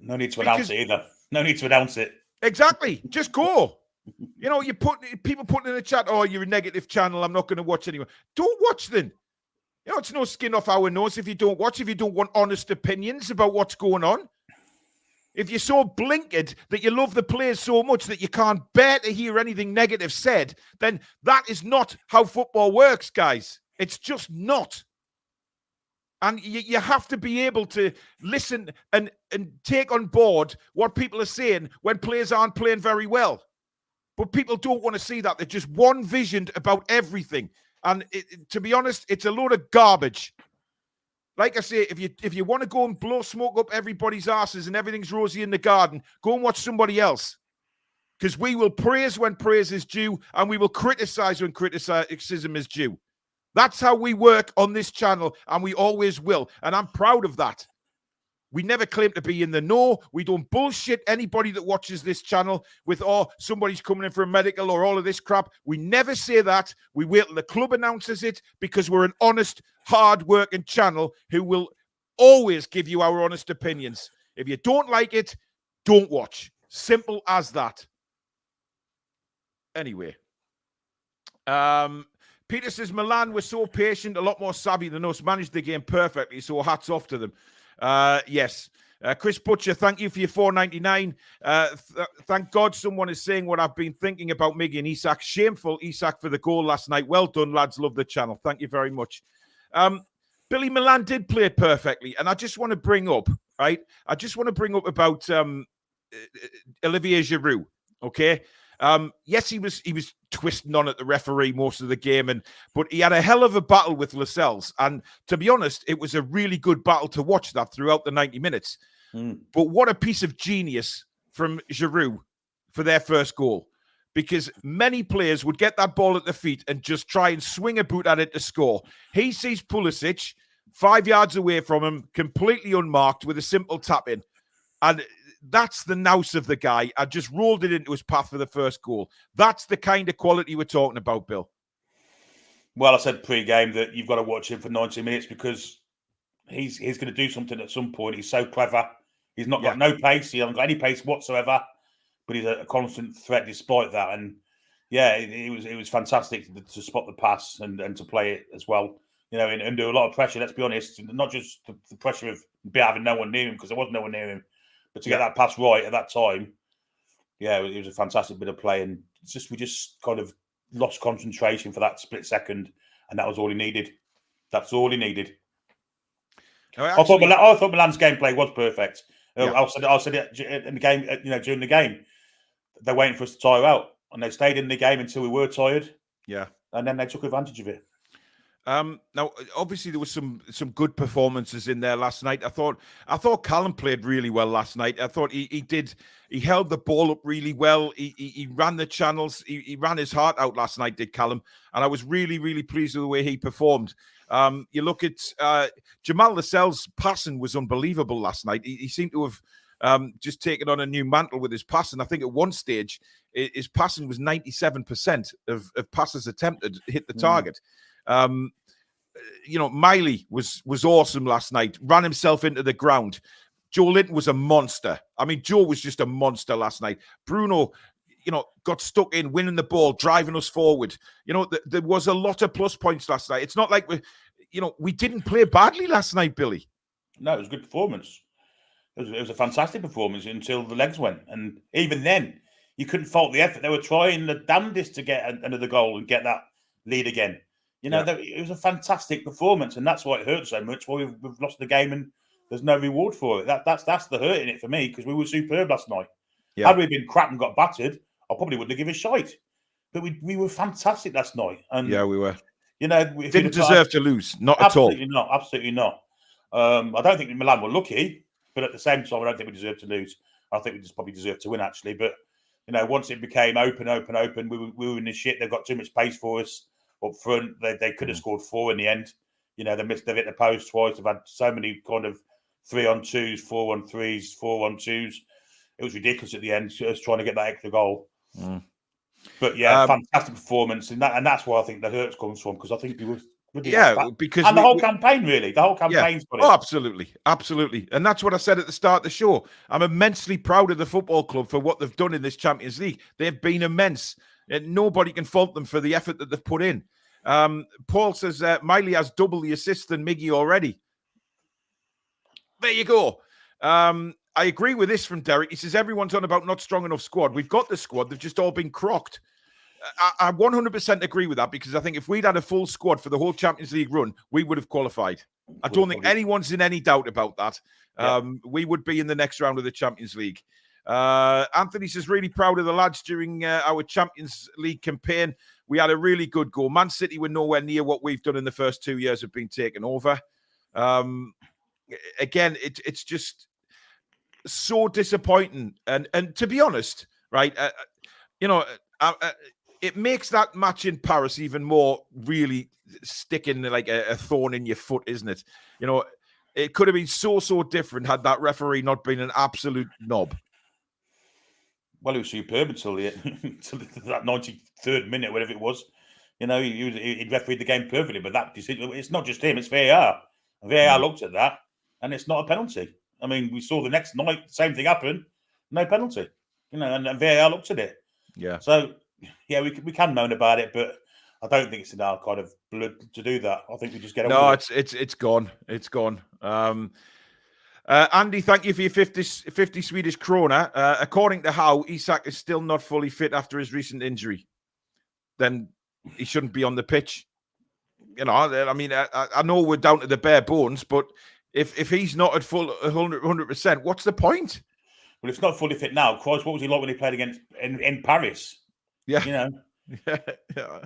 No need to announce it either. No need to announce it. Exactly. Just go. You know, people putting in the chat, oh, you're a negative channel, I'm not going to watch anymore. Don't watch then. You know, it's no skin off our nose if you don't watch, if you don't want honest opinions about what's going on. If you're so blinkered that you love the players so much that you can't bear to hear anything negative said, then that is not how football works, guys. It's just not. And you have to be able to listen and take on board what people are saying when players aren't playing very well. But people don't want to see that. They're just one-visioned about everything. And to be honest, it's a load of garbage. Like I say, if you want to go and blow smoke up everybody's asses and everything's rosy in the garden, go and watch somebody else. Because we will praise when praise is due, and we will criticize when criticism is due. That's how we work on this channel, and we always will. And I'm proud of that. We never claim to be in the know. We don't bullshit anybody that watches this channel with, oh, somebody's coming in for a medical or all of this crap. We never say that. We wait till the club announces it because we're an honest, hard-working channel who will always give you our honest opinions. If you don't like it, don't watch. Simple as that. Anyway. Peter says, Milan were so patient, a lot more savvy than us, managed the game perfectly, so hats off to them. Yes. Chris Butcher, thank you for your $4.99. Thank God someone is saying what I've been thinking about Miggy and Isak. Shameful, Isak, for the goal last night. Well done, lads. Love the channel. Thank you very much. Billy Milan did play perfectly, and I just want to bring up, right? I just want to bring up about Olivier Giroud, okay? Yes, he was twisting on at the referee most of the game, but he had a hell of a battle with Lascelles. And to be honest, it was a really good battle to watch that throughout the 90 minutes. But what a piece of genius from Giroud for their first goal. Because many players would get that ball at the feet and just try and swing a boot at it to score. He sees Pulisic 5 yards away from him, completely unmarked with a simple tap in. And that's the nous of the guy. I just rolled it into his path for the first goal. That's the kind of quality we're talking about, Bill. Well, I said pre-game that you've got to watch him for 90 minutes because he's going to do something at some point. He's so clever. He's not got no pace. He hasn't got any pace whatsoever. But he's a constant threat despite that. And yeah, it was fantastic to spot the pass and to play it as well. You know, and under a lot of pressure, let's be honest, not just the pressure of having no one near him, because there was no one near him, but to get that pass right at that time, yeah, it was a fantastic bit of play. And we just kind of lost concentration for that split second, and that was all he needed. That's all he needed. I thought Milan's gameplay was perfect. I said it in the game, during the game. They're waiting for us to tire out, and they stayed in the game until we were tired. Yeah, and then they took advantage of it. Now, obviously, there was some good performances in there last night. I thought Callum played really well last night. I thought he held the ball up really well. He ran the channels. He ran his heart out last night, did Callum, and I was really, really pleased with the way he performed. You look at Jamal Lascelles' passing was unbelievable last night. He seemed to have just taken on a new mantle with his passing. I think at one stage his passing was 97% of passes attempted hit the target. Miley was awesome last night. Ran himself into the ground. Joe Linton was a monster. I mean, Joe was just a monster last night. Bruno, got stuck in, winning the ball, driving us forward. There was a lot of plus points last night. It's not like we didn't play badly last night, Billy. No, it was a good performance. It was a fantastic performance until the legs went. And even then, you couldn't fault the effort. They were trying the damnedest to get another goal and get that lead again. It was a fantastic performance, and that's why it hurt so much. Why we've lost the game and there's no reward for it. That's the hurt in it for me, because we were superb last night. Yeah. Had we been crap and got battered, I probably wouldn't have given a shite. But we were fantastic last night. And yeah, we were. Didn't deserve to lose, not at all. Absolutely not. I don't think Milan were lucky, but at the same time, I don't think we deserved to lose. I think we just probably deserved to win, actually. But once it became open, we were in the shit. They've got too much pace for us up front. They could have scored 4 in the end. They've hit the post twice. They've had so many kind of 3-on-2s, 4-on-3s, 4-on-2s. It was ridiculous at the end, just trying to get that extra goal. But yeah, fantastic performance, and that's why I think the hurt comes from, because I think we were because the whole campaign, really, the whole campaign's got it. Oh, absolutely, and that's what I said at the start of the show. I'm immensely proud of the football club for what they've done in this Champions League. They've been immense, and nobody can fault them for the effort that they've put in. Paul says Miley has double the assists than Miggy already. There you go. I agree with this from Derek. He says everyone's on about not strong enough squad. We've got the squad. They've just all been crocked. I 100% agree with that, because I think if we'd had a full squad for the whole Champions League run, we would have qualified. I don't think anyone's in any doubt about that. We would be in the next round of the Champions League. Anthony says, really proud of the lads during our Champions League campaign. We had a really good goal. Man City were nowhere near what we've done in the first 2 years of being taken over. Again, it's just so disappointing. And to be honest, right, it makes that match in Paris even more really sticking like a thorn in your foot, isn't it? It could have been so different had that referee not been an absolute knob. Well, he was superb until that 93rd minute, whatever it was. He'd refereed the game perfectly, but that decision, it's not just him, it's VAR. VAR looked at that, and it's not a penalty. I mean, we saw the next night, same thing happen, no penalty. And VAR looked at it. Yeah. So, yeah, we can moan about it, but I don't think it's in our kind of blood to do that. I think we just get on with it. It's gone. It's gone. Andy, thank you for your 50 Swedish krona. According to Howe, Isak is still not fully fit after his recent injury. Then he shouldn't be on the pitch. I mean, I know we're down to the bare bones, but if he's not at full 100%, what's the point? Well, if it's not fully fit now, Christ, what was he like when he played against in Paris? Yeah. You know, yeah.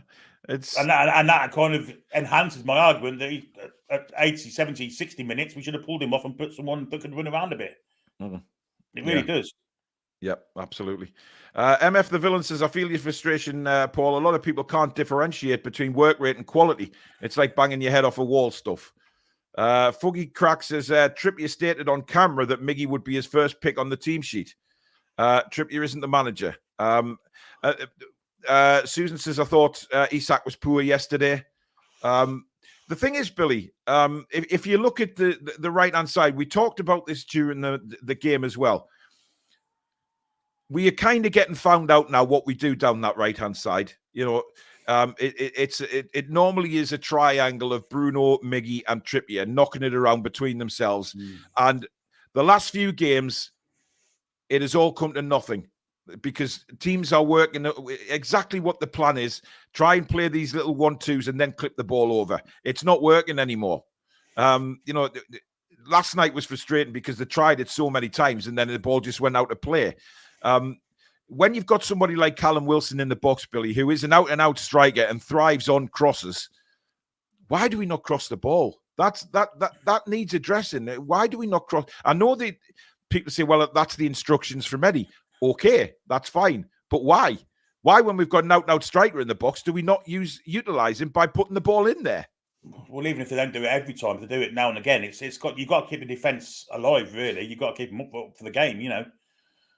It's and that kind of enhances my argument that at 80, 70, 60 minutes, we should have pulled him off and put someone that could run around a bit. It really does. Yep, absolutely. MF the Villain says, I feel your frustration, Paul. A lot of people can't differentiate between work rate and quality. It's like banging your head off a wall stuff. Fuggy Crack says, Trippier stated on camera that Miggy would be his first pick on the team sheet. Trippier isn't the manager. Susan says, I thought Isak was poor yesterday. The thing is, Billy, if you look at the right-hand side, we talked about this during the game as well. We are kind of getting found out now what we do down that right-hand side. You know, it normally is a triangle of Bruno, Miggy, and Trippier knocking it around between themselves. And the last few games, it has all come to nothing because teams are working exactly what the plan is. Try and play these little 1-2s and then clip the ball over. It's not working anymore. You know, last night was frustrating because they tried it so many times and then the ball just went out of play. When you've got somebody like Callum Wilson in the box, Billy, who is an out-and-out striker and thrives on crosses, why do we not cross the ball? That needs addressing. Why do we not cross? I know that people say, well, that's the instructions from Eddie. Okay, that's fine. But why? Why, when we've got an out-and-out striker in the box, do we not utilize him by putting the ball in there? Well, even if they don't do it every time, they do it now and again. You've got to keep the defence alive, really. You've got to keep them up for the game, you know.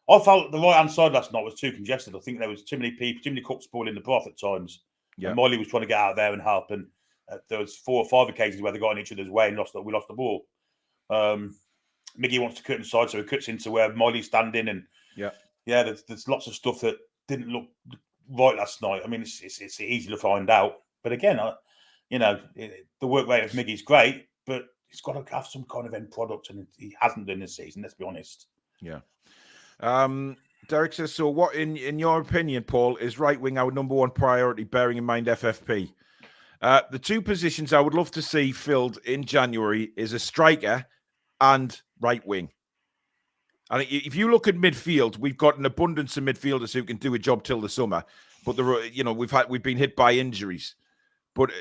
I felt the right-hand side last night was too congested. I think there was too many people, too many cooks spoiling the broth at times. Yeah. Miley was trying to get out there and help, and there was 4 or 5 occasions where they got in each other's way and we lost the ball. Miggy wants to cut inside, so he cuts into where Miley's standing, and there's lots of stuff that didn't look right last night. I mean, it's easy to find out, but again, the work rate of Miggy's great, but he's got to have some kind of end product, and he hasn't done this season. Let's be honest. Yeah. Derek says, so what, in your opinion, Paul, is right wing our number one priority, bearing in mind FFP? The 2 positions I would love to see filled in January is a striker and right wing. And if you look at midfield, we've got an abundance of midfielders who can do a job till the summer. But we've been hit by injuries. But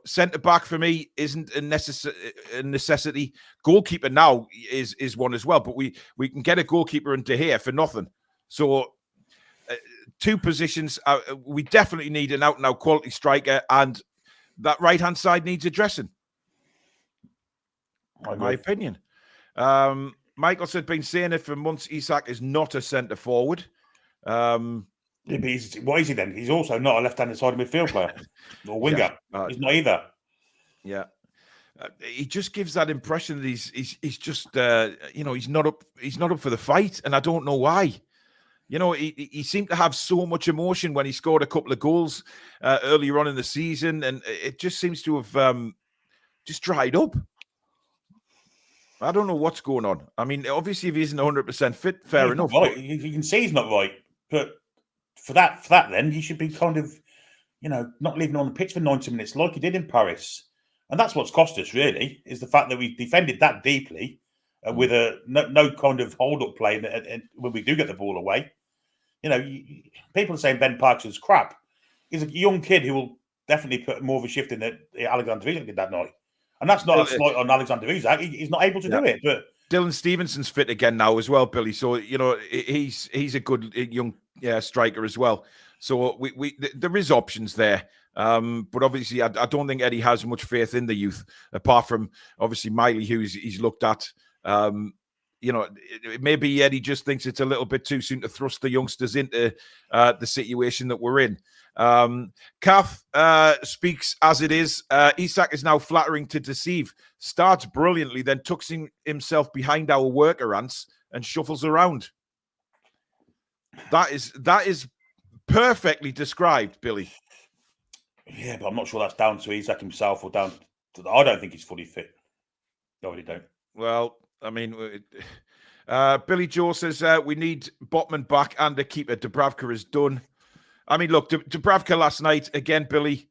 centre back for me isn't a necessity. Goalkeeper now is one as well. But we can get a goalkeeper in De Gea for nothing. So 2 positions. We definitely need an out-and-out quality striker, and that right-hand side needs addressing. My opinion. Michael said, been saying it for months, Isak is not a centre forward. What is he then? He's also not a left-handed side midfield player or winger. He's not either. Yeah. He just gives that impression that he's just he's not up for the fight, and I don't know why. He seemed to have so much emotion when he scored a couple of goals earlier on in the season, and it just seems to have just dried up. I don't know what's going on. I mean, obviously, if he isn't 100% fit, fair enough. Right. You can see he's not right. But for that, then, he should be kind of, not leaving on the pitch for 90 minutes like he did in Paris. And that's what's cost us, really, is the fact that we defended that deeply with no kind of hold-up play when we do get the ball away. People are saying Ben Parks is crap. He's a young kid who will definitely put more of a shift in than Alexander Isak did that night. And that's not a slight on Alexander Isak. He's not able to do it. But Dylan Stevenson's fit again now as well, Billy. So he's a good young striker as well. So there is options there. But obviously, I don't think Eddie has much faith in the youth, apart from obviously Miley, who he's looked at. Maybe Eddie just thinks it's a little bit too soon to thrust the youngsters into the situation that we're in. Kath speaks as it is. Isak is now flattering to deceive. Starts brilliantly, then tucks himself behind our worker ants and shuffles around. That is perfectly described, Billy. Yeah, but I'm not sure that's down to Isak himself or down to I don't think he's fully fit. No, I really don't. Well, I mean, Billy Joe says we need Botman back and a keeper. Dubravka is done. I mean, look, Dubravka last night, again, Billy,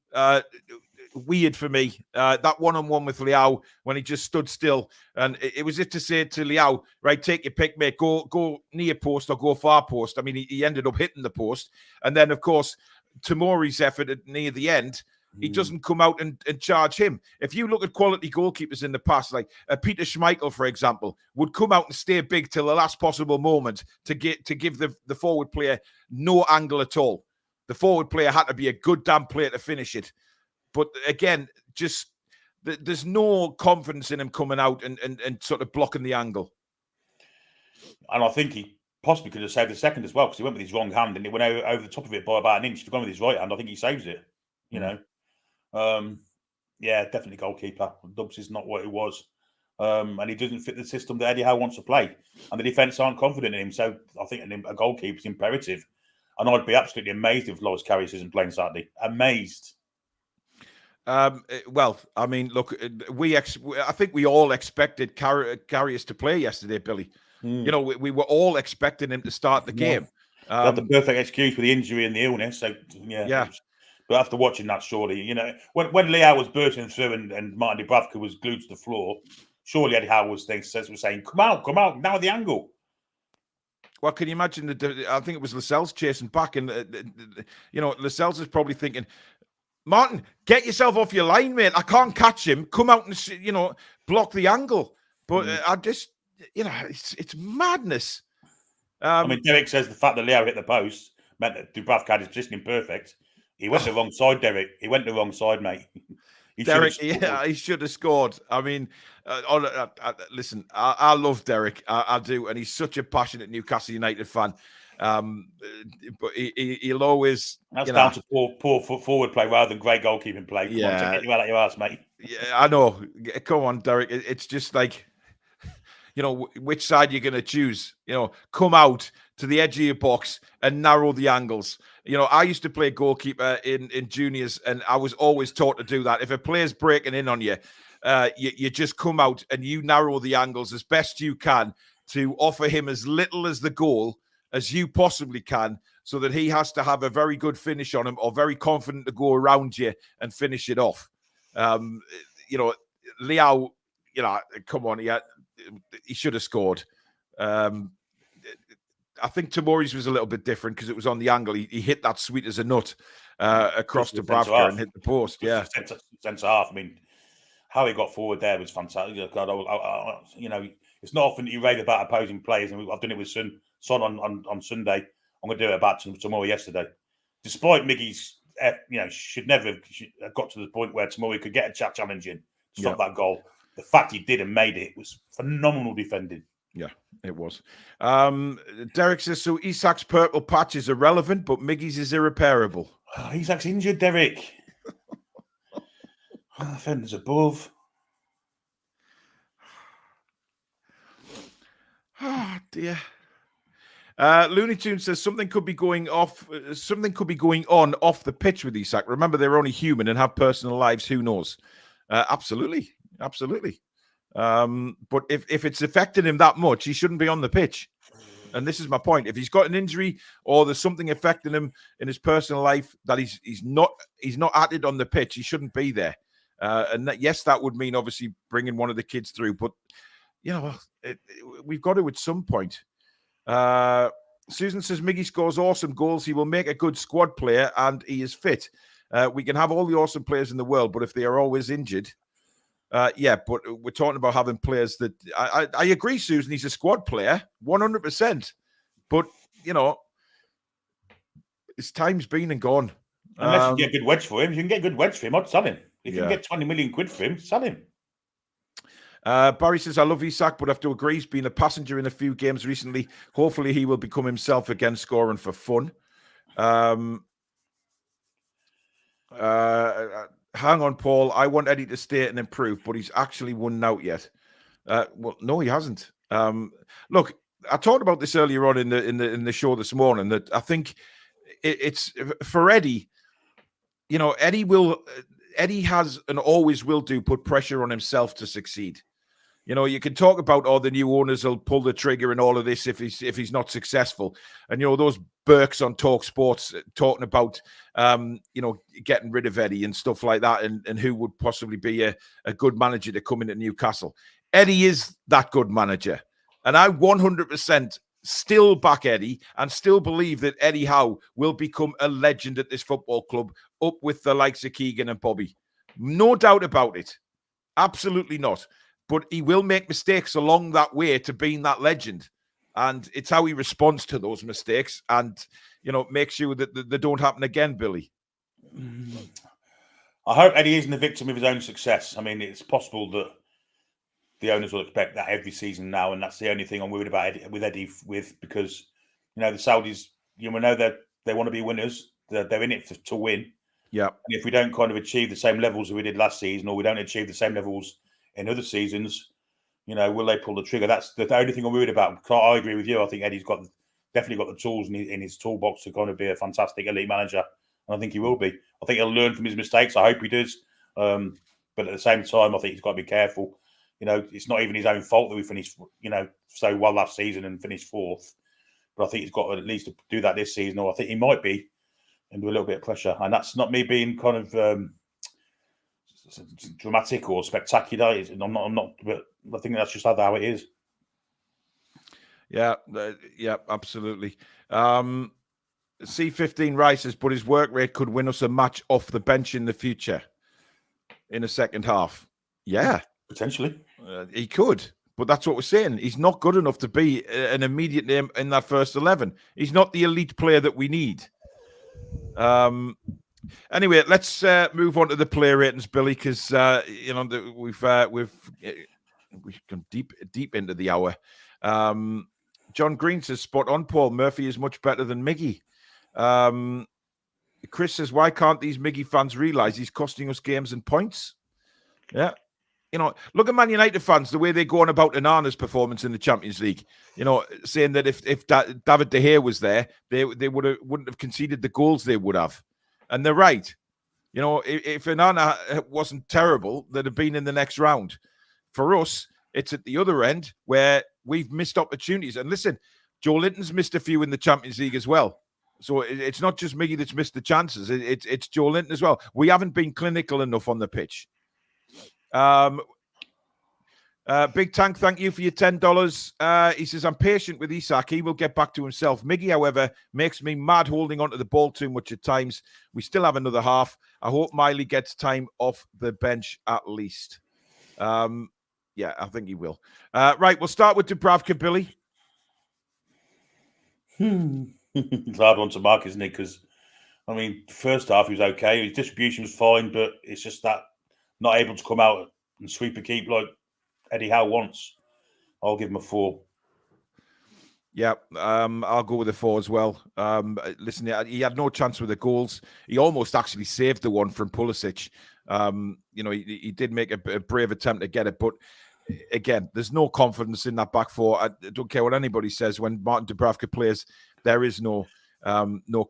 weird for me. That one-on-one with Leao, when he just stood still. And it was it to say to Leao, right, take your pick, mate. Go near post or go far post. I mean, he ended up hitting the post. And then, of course, Tomori's effort near the end, he doesn't come out and charge him. If you look at quality goalkeepers in the past, like Peter Schmeichel, for example, would come out and stay big till the last possible moment to give the forward player no angle at all. The forward player had to be a good damn player to finish it. But again, just there's no confidence in him coming out and sort of blocking the angle. And I think he possibly could have saved the second as well, because he went with his wrong hand and he went over the top of it by about an inch. To go with his right hand, I think he saves it. You know, yeah, definitely goalkeeper. Dubs is not what he was, and he doesn't fit the system that Eddie Howe wants to play, and the defence aren't confident in him. So I think a goalkeeper is imperative, and I'd be absolutely amazed if Loris Karius isn't playing Saturday. Amazed. Well, I mean, look, I think we all expected Karius to play yesterday, Billy. You know, we were all expecting him to start the game. Had the perfect excuse with the injury and the illness. So yeah. But after watching that, surely, you know, when Leo was bursting through and Martin Dubravka was glued to the floor, surely Eddie Howe was saying, "Come out, now the angle." Well, can you imagine I think it was Lascelles chasing back, and you know, Lascelles is probably thinking, "Martin, get yourself off your line, mate. I can't catch him. Come out and, you know, block the angle." But I just, you know, it's madness. I mean, Derek says the fact that Leo hit the post meant that Dubravka had his positioning perfect. He went the wrong side, Derek. He went the wrong side, mate. Derek, he should have scored. I mean, listen, I love Derek. I do. And he's such a passionate Newcastle United fan. But he'll always... That's down to poor forward play rather than great goalkeeping play. Come on, get you out of your ass, mate. Yeah, I know. Come on, Derek. It's just like, you know, which side you're going to choose. You know, come out to the edge of your box and narrow the angles. You know, I used to play goalkeeper in juniors, and I was always taught to do that. If a player's breaking in on you, you just come out and you narrow the angles as best you can to offer him as little as the goal as you possibly can, so that he has to have a very good finish on him or very confident to go around you and finish it off. You know, Leo, you know, come on, he should have scored. I think Tomori's was a little bit different because it was on the angle. He hit that sweet as a nut across to Dubravka and hit the post. Yeah, centre half. I mean, how he got forward there was fantastic. God, you know, it's not often that you rave about opposing players, and I've done it with Son on Sunday. I'm going to do it about Tomori yesterday. Despite Miggy's, you know, should never have got to the point where Tomori could get a challenge in to stop that goal. The fact he did and made it was phenomenal defending. Yeah, it was. Derek says, so Isak's purple patch is irrelevant, but Miggy's is irreparable. Oh, Isak's injured, Derek. Defenders above. Oh, dear. Looney Tunes says something could be going on off the pitch with Isak. Remember, they're only human and have personal lives. Who knows? Absolutely. But if it's affecting him that much, he shouldn't be on the pitch. And this is my point. If he's got an injury or there's something affecting him in his personal life that he's not at it on the pitch, he shouldn't be there. And that would mean obviously bringing one of the kids through. But you know, we've got to at some point. Susan says Miggy scores awesome goals. He will make a good squad player, and he is fit. We can have all the awesome players in the world, but if they are always injured. But we're talking about having players that I agree, Susan, he's a squad player, 100%. But, you know, his time's been and gone. Unless you get a good wedge for him. If you can get a good wedge for him, I'd sell him. If you can get 20 million quid for him, sell him. Barry says, I love Isak, but I have to agree he's been a passenger in a few games recently. Hopefully he will become himself again, scoring for fun. Hang on, Paul. I want Eddie to stay and improve, but he's actually won out yet. Well, no, he hasn't. Look, I talked about this earlier on in the show this morning that I think it's for Eddie. You know, Eddie has and always will put pressure on himself to succeed. You know, you can talk about the new owners will pull the trigger and all of this if he's not successful. And, you know, those Burks on Talk Sports talking about, you know, getting rid of Eddie and stuff like that and who would possibly be a good manager to come into Newcastle. Eddie is that good manager. And I 100% still back Eddie and still believe that Eddie Howe will become a legend at this football club, up with the likes of Keegan and Bobby. No doubt about it. Absolutely not. But he will make mistakes along that way to being that legend. And it's how he responds to those mistakes and, make sure that they don't happen again, Billy. I hope Eddie isn't the victim of his own success. I mean, it's possible that the owners will expect that every season now, and that's the only thing I'm worried about Eddie because, the Saudis, we know that they want to be winners. They're in it to win. Yeah. And if we don't kind of achieve the same levels that we did last season, or we don't achieve the same levels in other seasons, will they pull the trigger? That's the only thing I'm worried about. I agree with you. I think Eddie's definitely got the tools in his toolbox to kind of be a fantastic elite manager. And I think he will be. I think he'll learn from his mistakes. I hope he does. But at the same time, I think he's got to be careful. It's not even his own fault that we finished, so well last season and finished fourth. But I think he's got to at least do that this season, or I think he might be under a little bit of pressure. And that's not me being kind of dramatic or spectacular. I'm not. But I think that's just how it is. Yeah, absolutely. C15 Rice says, but his work rate could win us a match off the bench in the future in the second half. Yeah. Potentially. He could, but that's what we're saying. He's not good enough to be an immediate name in that first 11. He's not the elite player that we need. Anyway, let's move on to the player ratings, Billy, because we've gone deep into the hour. John Green says, spot on, Paul. Murphy is much better than Miggy. Chris says, why can't these Miggy fans realise he's costing us games and points? Yeah. Look at Man United fans, the way they go on about Onana's performance in the Champions League. Saying that if David De Gea was there, they wouldn't have conceded the goals they would have. And they're right. If Onana wasn't terrible, they'd have been in the next round. For us, it's at the other end where we've missed opportunities. And listen, Joe Linton's missed a few in the Champions League as well. So it's not just Miggy that's missed the chances. It's Joe Linton as well. We haven't been clinical enough on the pitch. Big Tank, thank you for your $10. He says, I'm patient with Isak. He will get back to himself. Miggy, however, makes me mad holding onto the ball too much at times. We still have another half. I hope Miley gets time off the bench at least. Yeah, I think he will. Right, we'll start with Dubravka, Billy. It's a hard one to mark, isn't it? Because, first half he was okay. His distribution was fine, but it's just that not able to come out and sweep a keep like Eddie Howe wants. I'll give him a 4. Yeah, I'll go with a 4 as well. Listen, he had no chance with the goals. He almost actually saved the one from Pulisic. He did make a brave attempt to get it, but again, there's no confidence in that back four. I don't care what anybody says. When Martin Dubravka plays, there is no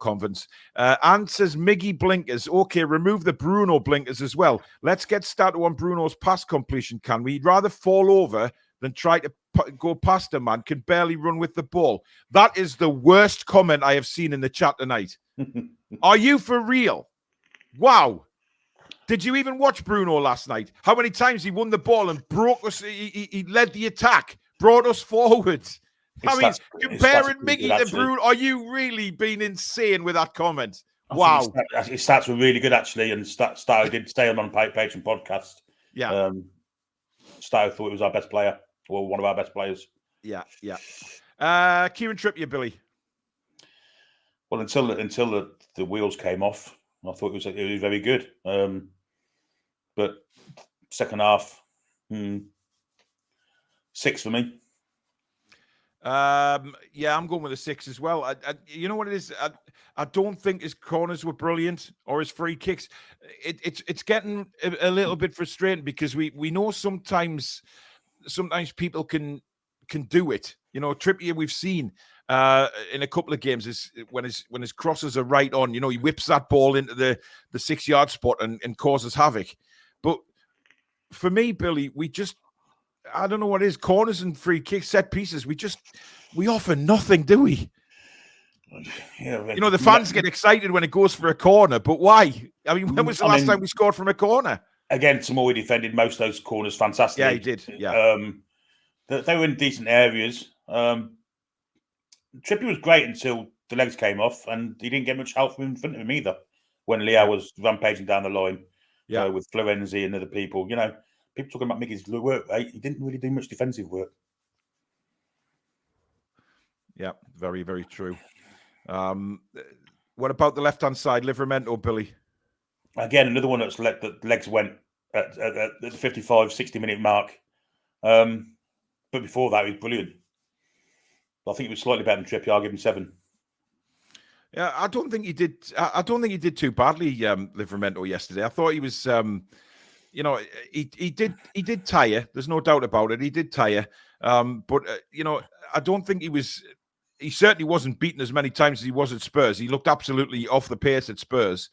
confidence. And says Miggy blinkers. Okay, remove the Bruno blinkers as well. Let's get started on Bruno's pass completion. Can we? He'd rather fall over than try to go past a man. Can barely run with the ball. That is the worst comment I have seen in the chat tonight. Are you for real? Wow. Did you even watch Bruno last night? How many times he won the ball and broke us? He led the attack, brought us forward. Comparing Miggy to Bruno, are you really being insane with that comment? Wow. His stats were really good, actually, and Stato did stay on Patreon podcast. Yeah. Stato thought he was our best player, or one of our best players. Yeah. Kieran Trippier, Billy. Well, until the wheels came off, I thought it was very good. But second half, 6 for me. Yeah, I'm going with a 6 as well. You know what it is? I don't think his corners were brilliant or his free kicks. It's getting a little bit frustrating because we know sometimes people can do it. Trippier we've seen in a couple of games is when his crosses are right on. He whips that ball into the 6-yard spot and causes havoc. But for me, Billy, I don't know what it is. Corners and free kicks, set pieces. We offer nothing, do we? Yeah, the fans get excited when it goes for a corner, but why? When was the last time we scored from a corner? Again, Tamori defended most of those corners fantastically. Yeah, he did. Yeah. They were in decent areas. Trippier was great until the legs came off, and he didn't get much help from in front of him either. When Leo was rampaging down the line with Florenzi and other people, people talking about Miggy's work, right? He didn't really do much defensive work. Yeah, very, very true. What about the left-hand side, Livramento, Billy? Again, another one that's let the legs went at the 55, 60-minute mark. But before that, he was brilliant. I think he was slightly better than Trippier. I'll give him 7. Yeah, I don't think he did. I don't think he did too badly, Livramento, yesterday. I thought he was, he did tire. There's no doubt about it. He did tire. But I don't think he was. He certainly wasn't beaten as many times as he was at Spurs. He looked absolutely off the pace at Spurs.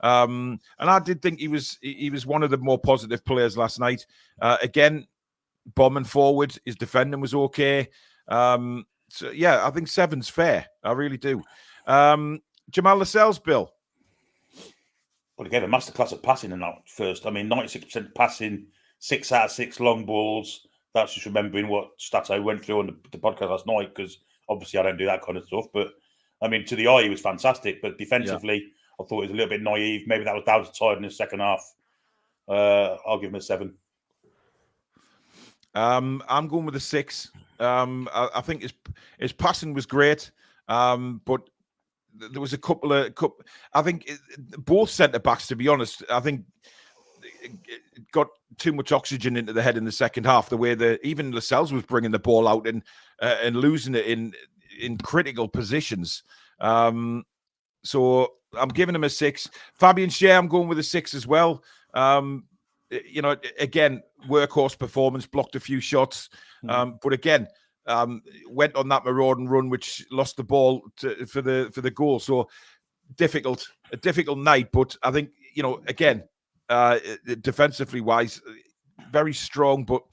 And I did think he was one of the more positive players last night. Again, bombing forward, his defending was okay. So yeah, I think 7's fair. I really do. Jamal Lascelles, Bill. Well, again, a masterclass of passing in that first. I mean, 96% passing, 6 out of 6 long balls. That's just remembering what stats I went through on the podcast last night, because obviously I don't do that kind of stuff. But I mean, to the eye, he was fantastic. But defensively, I thought he was a little bit naive. Maybe that was down to tired in the second half. I'll give him a 7. I'm going with a 6. I think his passing was great, but there was a couple. I think both centre backs, to be honest, I think got too much oxygen into the head in the second half. The way even Lascelles was bringing the ball out and losing it in critical positions. So I'm giving him a 6. Fabian Schär, I'm going with a 6 as well. Again, workhorse performance, blocked a few shots, but again, went on that marauding run, which lost the ball for the goal. So a difficult night, but I think again, defensively wise, very strong, but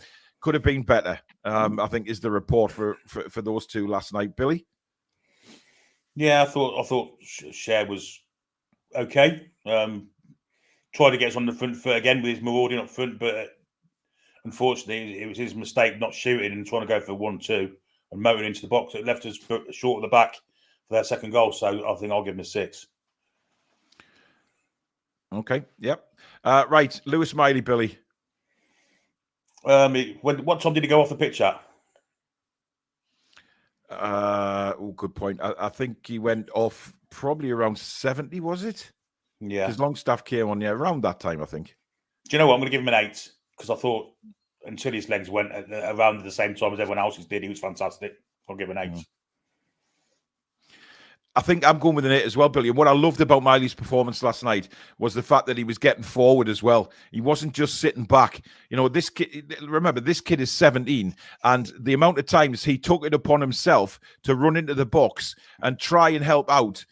could have been better. I think is the report for those two last night, Billy. Yeah, I thought Schär was okay. Tried to get us on the front foot again with his marauding up front, but unfortunately, it was his mistake not shooting and trying to go for 1-2 and motoring into the box. It left us short at the back for their second goal. So I think I'll give him a 6. Okay. Yep. Right. Lewis Miley, Billy. What time did he go off the pitch at? Good point. I think he went off probably around 70, was it? Yeah. His Longstaff came on, around that time, I think. Do you know what? I'm going to give him an 8 because I thought until his legs went around at the same time as everyone else's did, he was fantastic. I'll give him an 8. I think I'm going with an 8 as well, Billy. And what I loved about Miley's performance last night was the fact that he was getting forward as well. He wasn't just sitting back. This kid, remember, this kid is 17, and the amount of times he took it upon himself to run into the box and try and help out,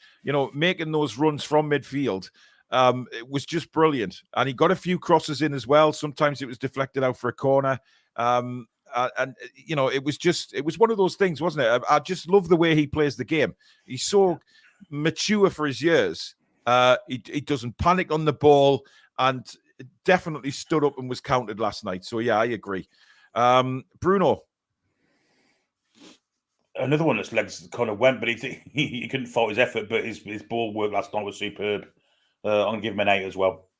making those runs from midfield, it was just brilliant. And he got a few crosses in as well. Sometimes it was deflected out for a corner. It was one of those things, wasn't it? I just love the way he plays the game. He's so mature for his years. He doesn't panic on the ball, and definitely stood up and was counted last night. So yeah, I agree. Bruno. Another one that's legs kind of went, but he couldn't fault his effort, but his ball work last night was superb. I'm going to give him an 8 as well.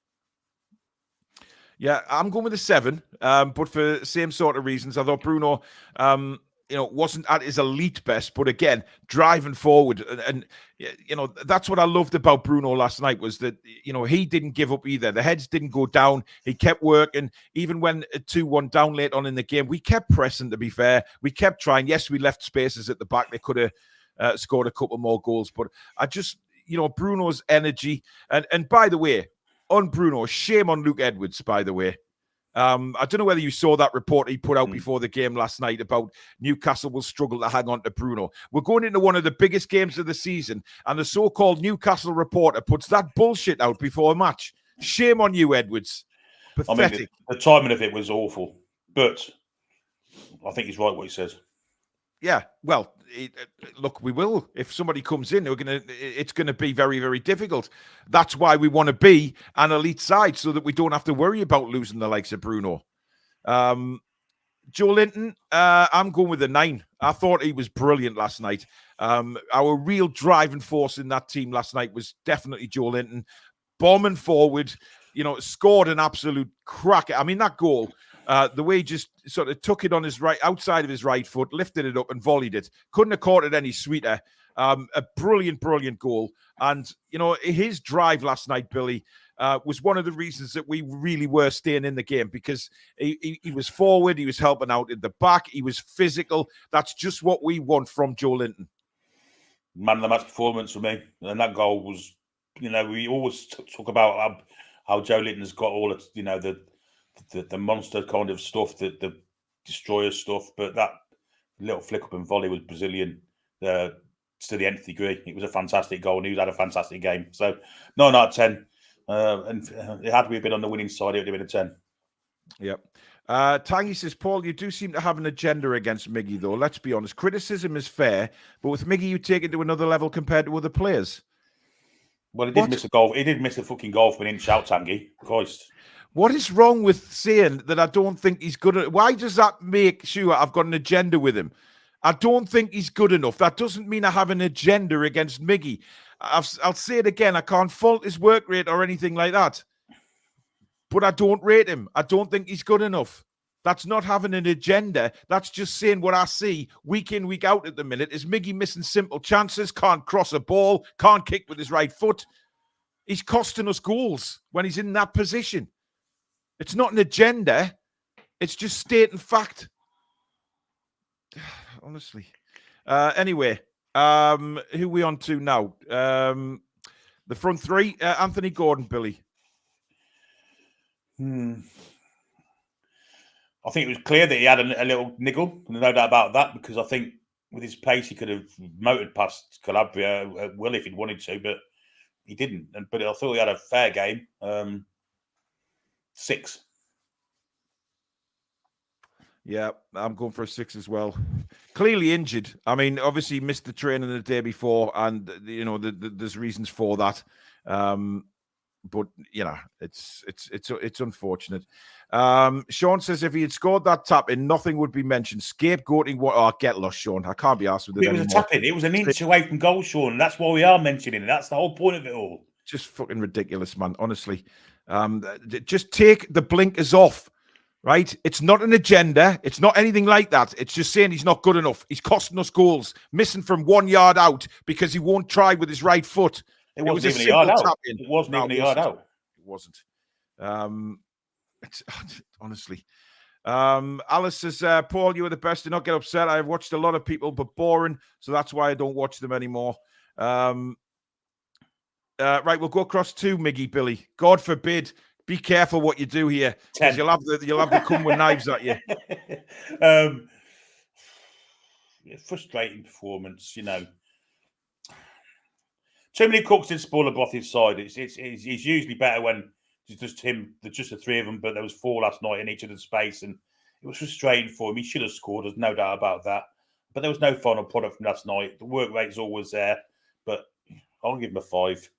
Yeah, I'm going with a 7, but for the same sort of reasons. I thought Bruno, wasn't at his elite best, but again, driving forward. And that's what I loved about Bruno last night was that, he didn't give up either. The heads didn't go down. He kept working. Even when 2-1 down late on in the game, we kept pressing, to be fair. We kept trying. Yes, we left spaces at the back. They could have scored a couple more goals. But I just, Bruno's energy. And by the way, on Bruno, shame on Luke Edwards, by the way. I don't know whether you saw that report he put out before the game last night about Newcastle will struggle to hang on to Bruno. We're going into one of the biggest games of the season, and the so-called Newcastle reporter puts that bullshit out before a match. Shame on you, Edwards. Pathetic. I mean, the timing of it was awful, but I think he's right what he says. Yeah, well, look, we will. If somebody comes in, it's going to be very, very difficult. That's why we want to be an elite side, so that we don't have to worry about losing the likes of Bruno. Joe Linton, I'm going with a 9. I thought he was brilliant last night. Our real driving force in that team last night was definitely Joe Linton, bombing forward, scored an absolute cracker. I mean, that goal, the way he just sort of took it on his right, outside of his right foot, lifted it up and volleyed it. Couldn't have caught it any sweeter. A brilliant, brilliant goal. And, his drive last night, Billy, was one of the reasons that we really were staying in the game, because he was forward, he was helping out in the back, he was physical. That's just what we want from Joe Linton. Man of the match performance for me. And that goal was, we always talk about how Joe Linton's got all of, the monster kind of stuff, the destroyer stuff, but that little flick up and volley was Brazilian to the nth degree. It was a fantastic goal, and he's had a fantastic game. So 9 out of 10. And had we been on the winning side, it would have been a 10. Yep. Tangy says, Paul, you do seem to have an agenda against Miggy, though. Let's be honest. Criticism is fair, but with Miggy, you take it to another level compared to other players. Well, he did miss a goal. He did miss a fucking goal for an inch out, Tangy. Christ. What is wrong with saying that I don't think he's good enough? Why does that make sure I've got an agenda with him? I don't think he's good enough. That doesn't mean I have an agenda against Miggy. I'll say it again. I can't fault his work rate or anything like that. But I don't rate him. I don't think he's good enough. That's not having an agenda. That's just saying what I see week in, week out at the minute. Is Miggy missing simple chances, can't cross a ball, can't kick with his right foot. He's costing us goals when he's in that position. It's not an agenda. It's just stating fact. Honestly. Anyway, who are we on to now? The front three, Anthony Gordon, Billy. I think it was clear that he had a little niggle, no doubt about that, because I think with his pace, he could have motored past Calabria at will if he'd wanted to, but he didn't. But I thought he had a fair game. 6. Yeah, I'm going for a 6 as well. Clearly injured. I mean, obviously missed the training the day before, and there's reasons for that. But it's unfortunate. Sean says if he had scored that tap in, nothing would be mentioned. Scapegoating what? Oh, get lost, Sean. I can't be asked with it. It was a tap in. It was an inch away from goal, Sean. That's why we are mentioning it. That's the whole point of it all. Just fucking ridiculous, man. Honestly, just take the blinkers off. Right? It's not an agenda. It's not anything like that. It's just saying he's not good enough. He's costing us goals, missing from 1 yard out because he won't try with his right foot. It wasn't even a yard out. It wasn't even a yard out. It wasn't. Honestly. Alice says, Paul, you were the best. Do not get upset. I've watched a lot of people, but boring. So that's why I don't watch them anymore. Right, we'll go across to Miggy, Billy. God forbid. Be careful what you do here, because you'll have to come with knives at you. Frustrating performance, Too many cooks did spoil a broth inside. It's usually better when it's just him, just the three of them. But there was 4 last night in each of the space, and it was frustrating for him. He should have scored. There's no doubt about that. But there was no final product from last night. The work rate's always there, but I'll give him a 5.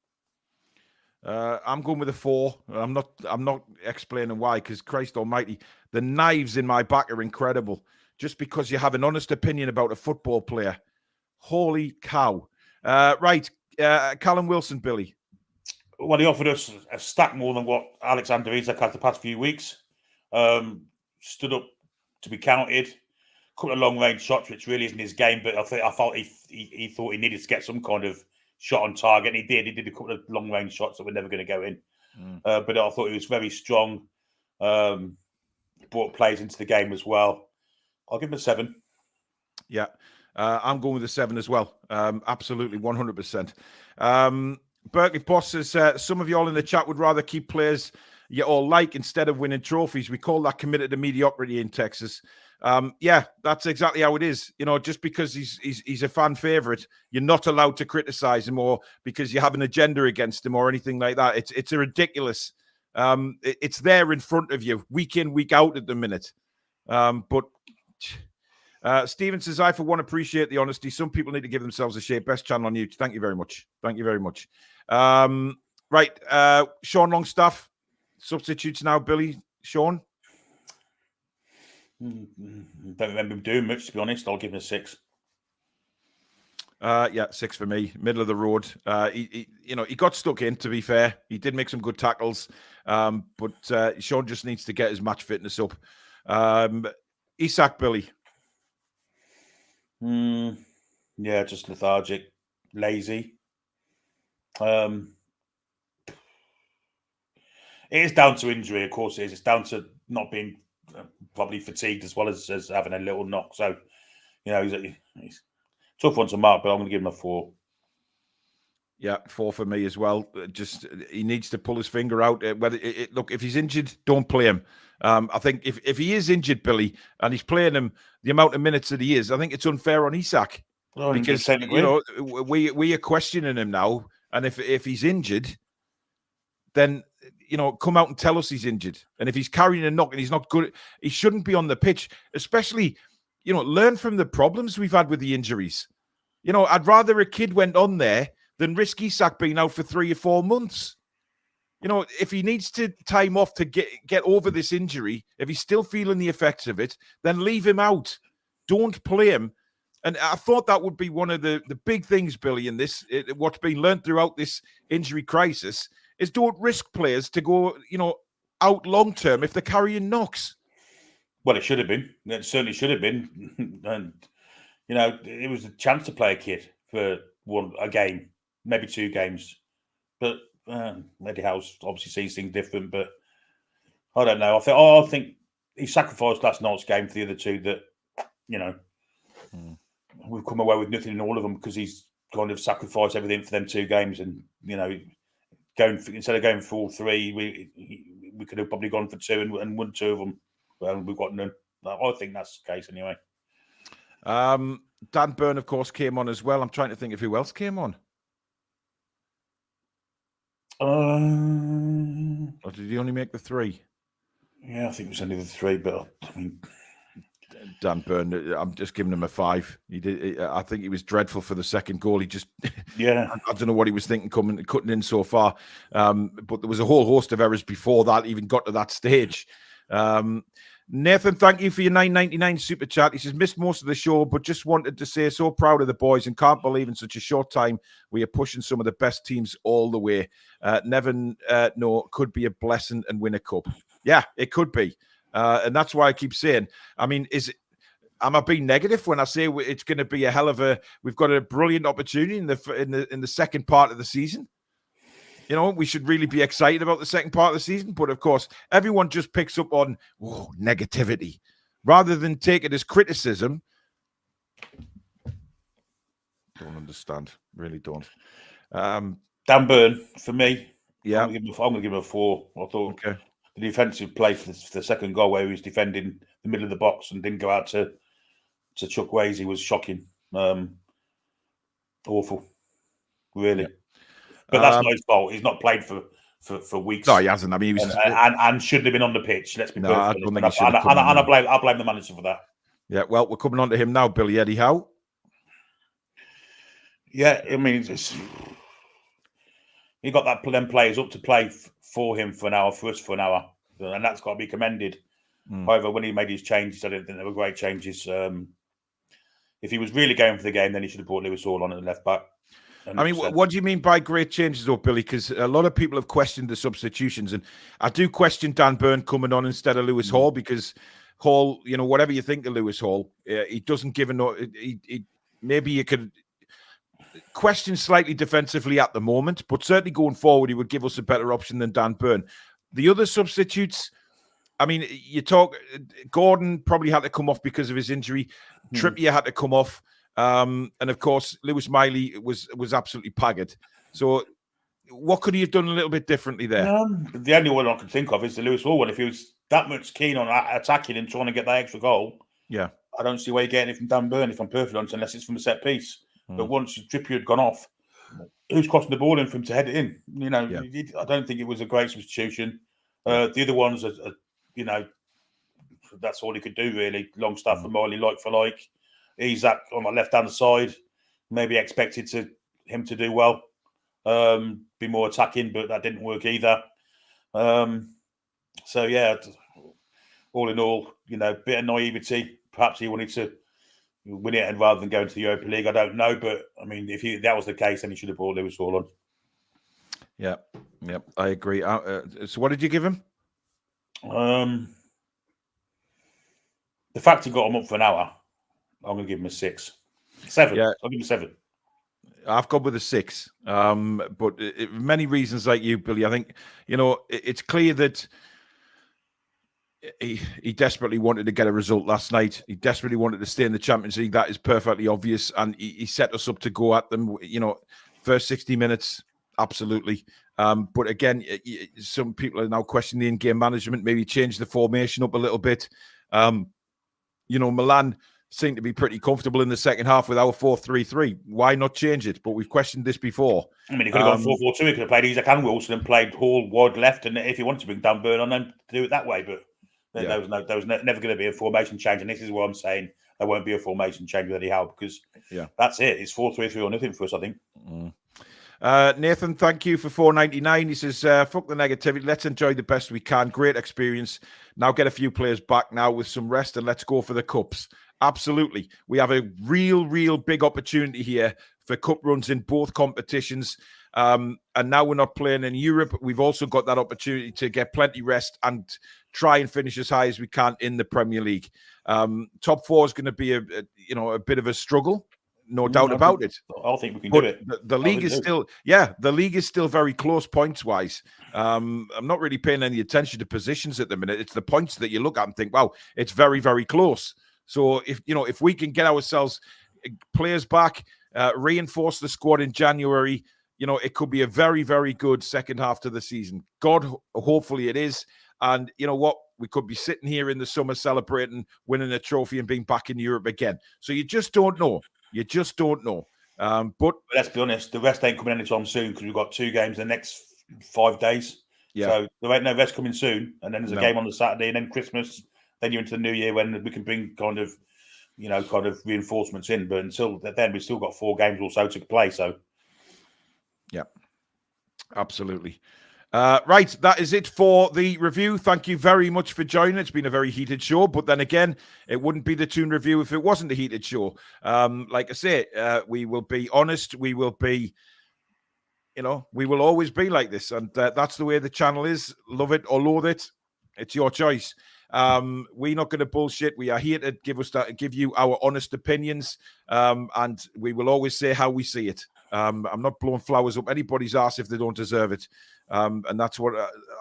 I'm going with a 4. I'm not explaining why, because Christ Almighty, the knives in my back are incredible. Just because you have an honest opinion about a football player, holy cow! Right, Callum Wilson, Billy. Well, he offered us a stack more than what Alexander Isak had the past few weeks. Stood up to be counted. Couple of long range shots, which really isn't his game, but I thought he thought he needed to get some kind of shot on target, and he did. He did a couple of long range shots that were never going to go in. But I thought he was very strong. Brought plays into the game as well. I'll give him a 7. Yeah, I'm going with a 7 as well. Absolutely, 100%. Berkeley Boss says, some of y'all in the chat would rather keep players you all like instead of winning trophies. We call that committed to mediocrity in Texas. Yeah, that's exactly how it is. Just because he's a fan favorite, you're not allowed to criticize him, or because you have an agenda against him or anything like that. It's a ridiculous. It's there in front of you, week in, week out at the minute. But Stephen says, I for one appreciate the honesty. Some people need to give themselves a shake. Best channel on YouTube. Thank you very much. Thank you very much. Right, Sean Longstaff substitutes now. Billy, Sean. Don't remember him doing much, to be honest. I'll give him a 6. Yeah, 6 for me. Middle of the road. He got stuck in. To be fair, he did make some good tackles, but Sean just needs to get his match fitness up. Isak, Billy. Yeah, just lethargic, lazy. It is down to injury, of course. It is. It's down to not being probably fatigued as well as having a little knock. So, he's tough one to mark, but I'm going to give him a 4. Yeah, 4 for me as well. Just he needs to pull his finger out. Look, if he's injured, don't play him. I think if he is injured, Billy, and he's playing him the amount of minutes that he is, I think it's unfair on Isak because we are questioning him now. And if he's injured, then come out and tell us he's injured. And if he's carrying a knock and he's not good, he shouldn't be on the pitch. Especially, learn from the problems we've had with the injuries. I'd rather a kid went on there than risk Isak being out for 3 or 4 months. If he needs to time off to get over this injury, if he's still feeling the effects of it, then leave him out. Don't play him. And I thought that would be one of the big things, Billy, in this, what's been learned throughout this injury crisis, is don't risk players to go, out long-term if they're carrying knocks. Well, it should have been. It certainly should have been. And, it was a chance to play a kid for a game. Maybe 2 games, but Eddie House obviously sees things different. But I don't know. I think he sacrificed last night's game for the other 2. That we've come away with nothing in all of them because he's kind of sacrificed everything for them 2 games, and instead of going for all 3, we could have probably gone for 2 and won 2 of them. We've got none. I think that's the case anyway. Dan Burn, of course, came on as well. I'm trying to think of who else came on. Or did he only make the 3? Yeah, I think it was only the 3, but I mean, Dan Burn, I'm just giving him a 5. He did. I think he was dreadful for the second goal. He just, yeah, I don't know what he was thinking cutting in so far. But there was a whole host of errors before that even got to that stage. Nathan, thank you for your $9.99 super chat. He says, missed most of the show, but just wanted to say so proud of the boys and can't believe in such a short time we are pushing some of the best teams all the way. Never know, could be a blessing and win a cup. Yeah, it could be. And that's why I keep saying, I mean, am I being negative when I say it's going to be a hell of we've got a brilliant opportunity in the second part of the season? We should really be excited about the second part of the season. But of course, everyone just picks up on negativity rather than take it as criticism. Don't understand. Really don't. Dan Burn, for me, yeah, I'm going to give him a 4. I thought the defensive play for the second goal, where he was defending the middle of the box and didn't go out to Chuck Wasey, was shocking. Awful, really. Yeah. But that's not his fault. He's not played for weeks. No, he hasn't. I mean, he was and shouldn't have been on the pitch. Let's be perfectly honest. I don't think he should have come and I blame the manager for that. Yeah, well, we're coming on to him now, Billy. Eddie Howe. Yeah, I mean, he got them players up to play for him for an hour, for us for an hour, and that's got to be commended. However, when he made his changes, I didn't think they were great changes. If he was really going for the game, then he should have brought Lewis Hall on at the left back. I mean, what do you mean by great changes, though, Billy? Because a lot of people have questioned the substitutions, and I do question Dan Burn coming on instead of Lewis Hall, because Hall, whatever you think of Lewis Hall, he doesn't give maybe you could question slightly defensively at the moment, but certainly going forward, he would give us a better option than Dan Burn. The other substitutes, I mean, Gordon probably had to come off because of his injury. Trippier had to come off. And of course, Lewis Miley was absolutely paggered. So, what could he have done a little bit differently there? The only one I can think of is the Lewis Hall one. If he was that much keen on attacking and trying to get that extra goal, yeah, I don't see where you're getting it from Dan Burn, if I'm perfectly honest, unless it's from a set piece. But once Trippier had gone off, who's crossing the ball in for him to head it in? I don't think it was a great substitution. The other ones are, that's all he could do really. Longstaff and Miley, like for like. Isak on my left-hand side, maybe expected him to do well, be more attacking, but that didn't work either. So yeah, all in all, bit of naivety. Perhaps he wanted to, win it and rather than going to the Europa League. I don't know, but I mean, if that was the case, then he should have brought Lewis Hall on. Yeah, I agree. So, what did you give him? The fact he got him up for an hour, I'm going to give him a 6. 7. Yeah. I'll give him a 7. I've gone with a 6. But many reasons like you, Billy. I think, it's clear that he desperately wanted to get a result last night. He desperately wanted to stay in the Champions League. That is perfectly obvious. And he set us up to go at them, first 60 minutes, absolutely. But again, some people are now questioning the in-game management, maybe change the formation up a little bit. Milan seemed to be pretty comfortable in the second half with our 4-3-3. Why not change it? But we've questioned this before. I mean, he could have gone 4-4-2. He could have played Isak and Wilson and played Hall wide left. And if he wanted to bring Dan Burn on, then do it that way. But there was never going to be a formation change. And this is what I'm saying. There won't be a formation change with Eddie Howe because that's it. It's 4-3-3 or nothing for us, I think. Nathan, thank you for $4.99. He says, fuck the negativity. Let's enjoy the best we can. Great experience. Now get a few players back now with some rest and let's go for the cups. Absolutely. We have a real big opportunity here for cup runs in both competitions. And now we're not playing in Europe. We've also got that opportunity to get plenty rest and try and finish as high as we can in the Premier League. Top 4 is going to be a bit of a struggle. No doubt about it. I think we can do it. The league is still very close points wise. I'm not really paying any attention to positions at the minute. It's the points that you look at and think, wow, it's very, very close. So if we can get ourselves players back, reinforce the squad in January, it could be a very, very good second half to the season. God, hopefully it is. And you know what? We could be sitting here in the summer celebrating winning a trophy and being back in Europe again. So you just don't know. You just don't know. But let's be honest, the rest ain't coming anytime soon because we've got 2 games in the next 5 days. Yeah. So there ain't no rest coming soon. And then there's a game on the Saturday and then Christmas. Then you're into the new year when we can bring kind of reinforcements in. But until then, we've still got 4 games or so to play. So, yeah, absolutely. Right, that is it for the review. Thank you very much for joining. It's been a very heated show, but then again, it wouldn't be the Toon review if it wasn't a heated show. Like I say, we will be honest. We will be, we will always be like this, and that's the way the channel is. Love it or loathe it, it's your choice. We're not going to bullshit. We are here to give you our honest opinions, and we will always say how we see it. I'm not blowing flowers up anybody's ass if they don't deserve it. And that's what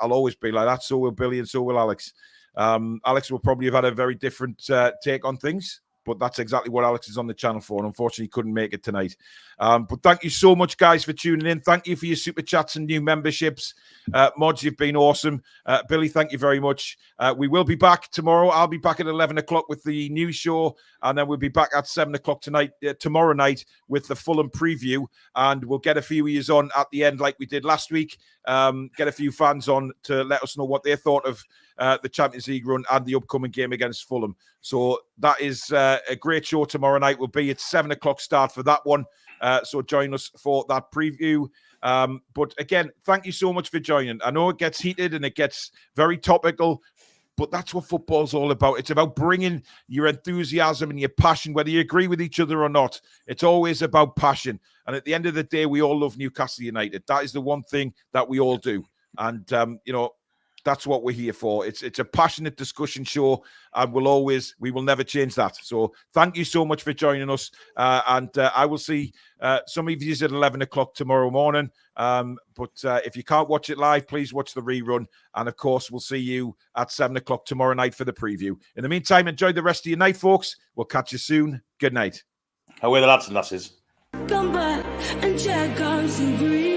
I'll always be like that. So will Billy and so will Alex. Alex will probably have had a very different take on things, but that's exactly what Alex is on the channel for. And unfortunately, couldn't make it tonight. But thank you so much, guys, for tuning in. Thank you for your super chats and new memberships. Mods, you've been awesome. Billy, thank you very much. We will be back tomorrow. I'll be back at 11 o'clock with the new show. And then we'll be back at 7 o'clock tomorrow night with the Fulham preview. And we'll get a few of you on at the end like we did last week. Get a few fans on to let us know what they thought of the Champions League run and the upcoming game against Fulham. So that is a great show tomorrow night. Will be at 7 o'clock start for that one. So join us for that preview. But again, thank you so much for joining. I know it gets heated and it gets very topical, but that's what football's all about. It's about bringing your enthusiasm and your passion, whether you agree with each other or not. It's always about passion. And at the end of the day, we all love Newcastle United. That is the one thing that we all do. And, that's what we're here for. It's a passionate discussion show, and we will never change that. So thank you so much for joining us. And I will see some of you at 11 o'clock tomorrow morning. But if you can't watch it live, please watch the rerun. And of course, we'll see you at 7 o'clock tomorrow night for the preview. In the meantime, enjoy the rest of your night, folks. We'll catch you soon. Good night. How are the lads and lasses? Come back and check out some green.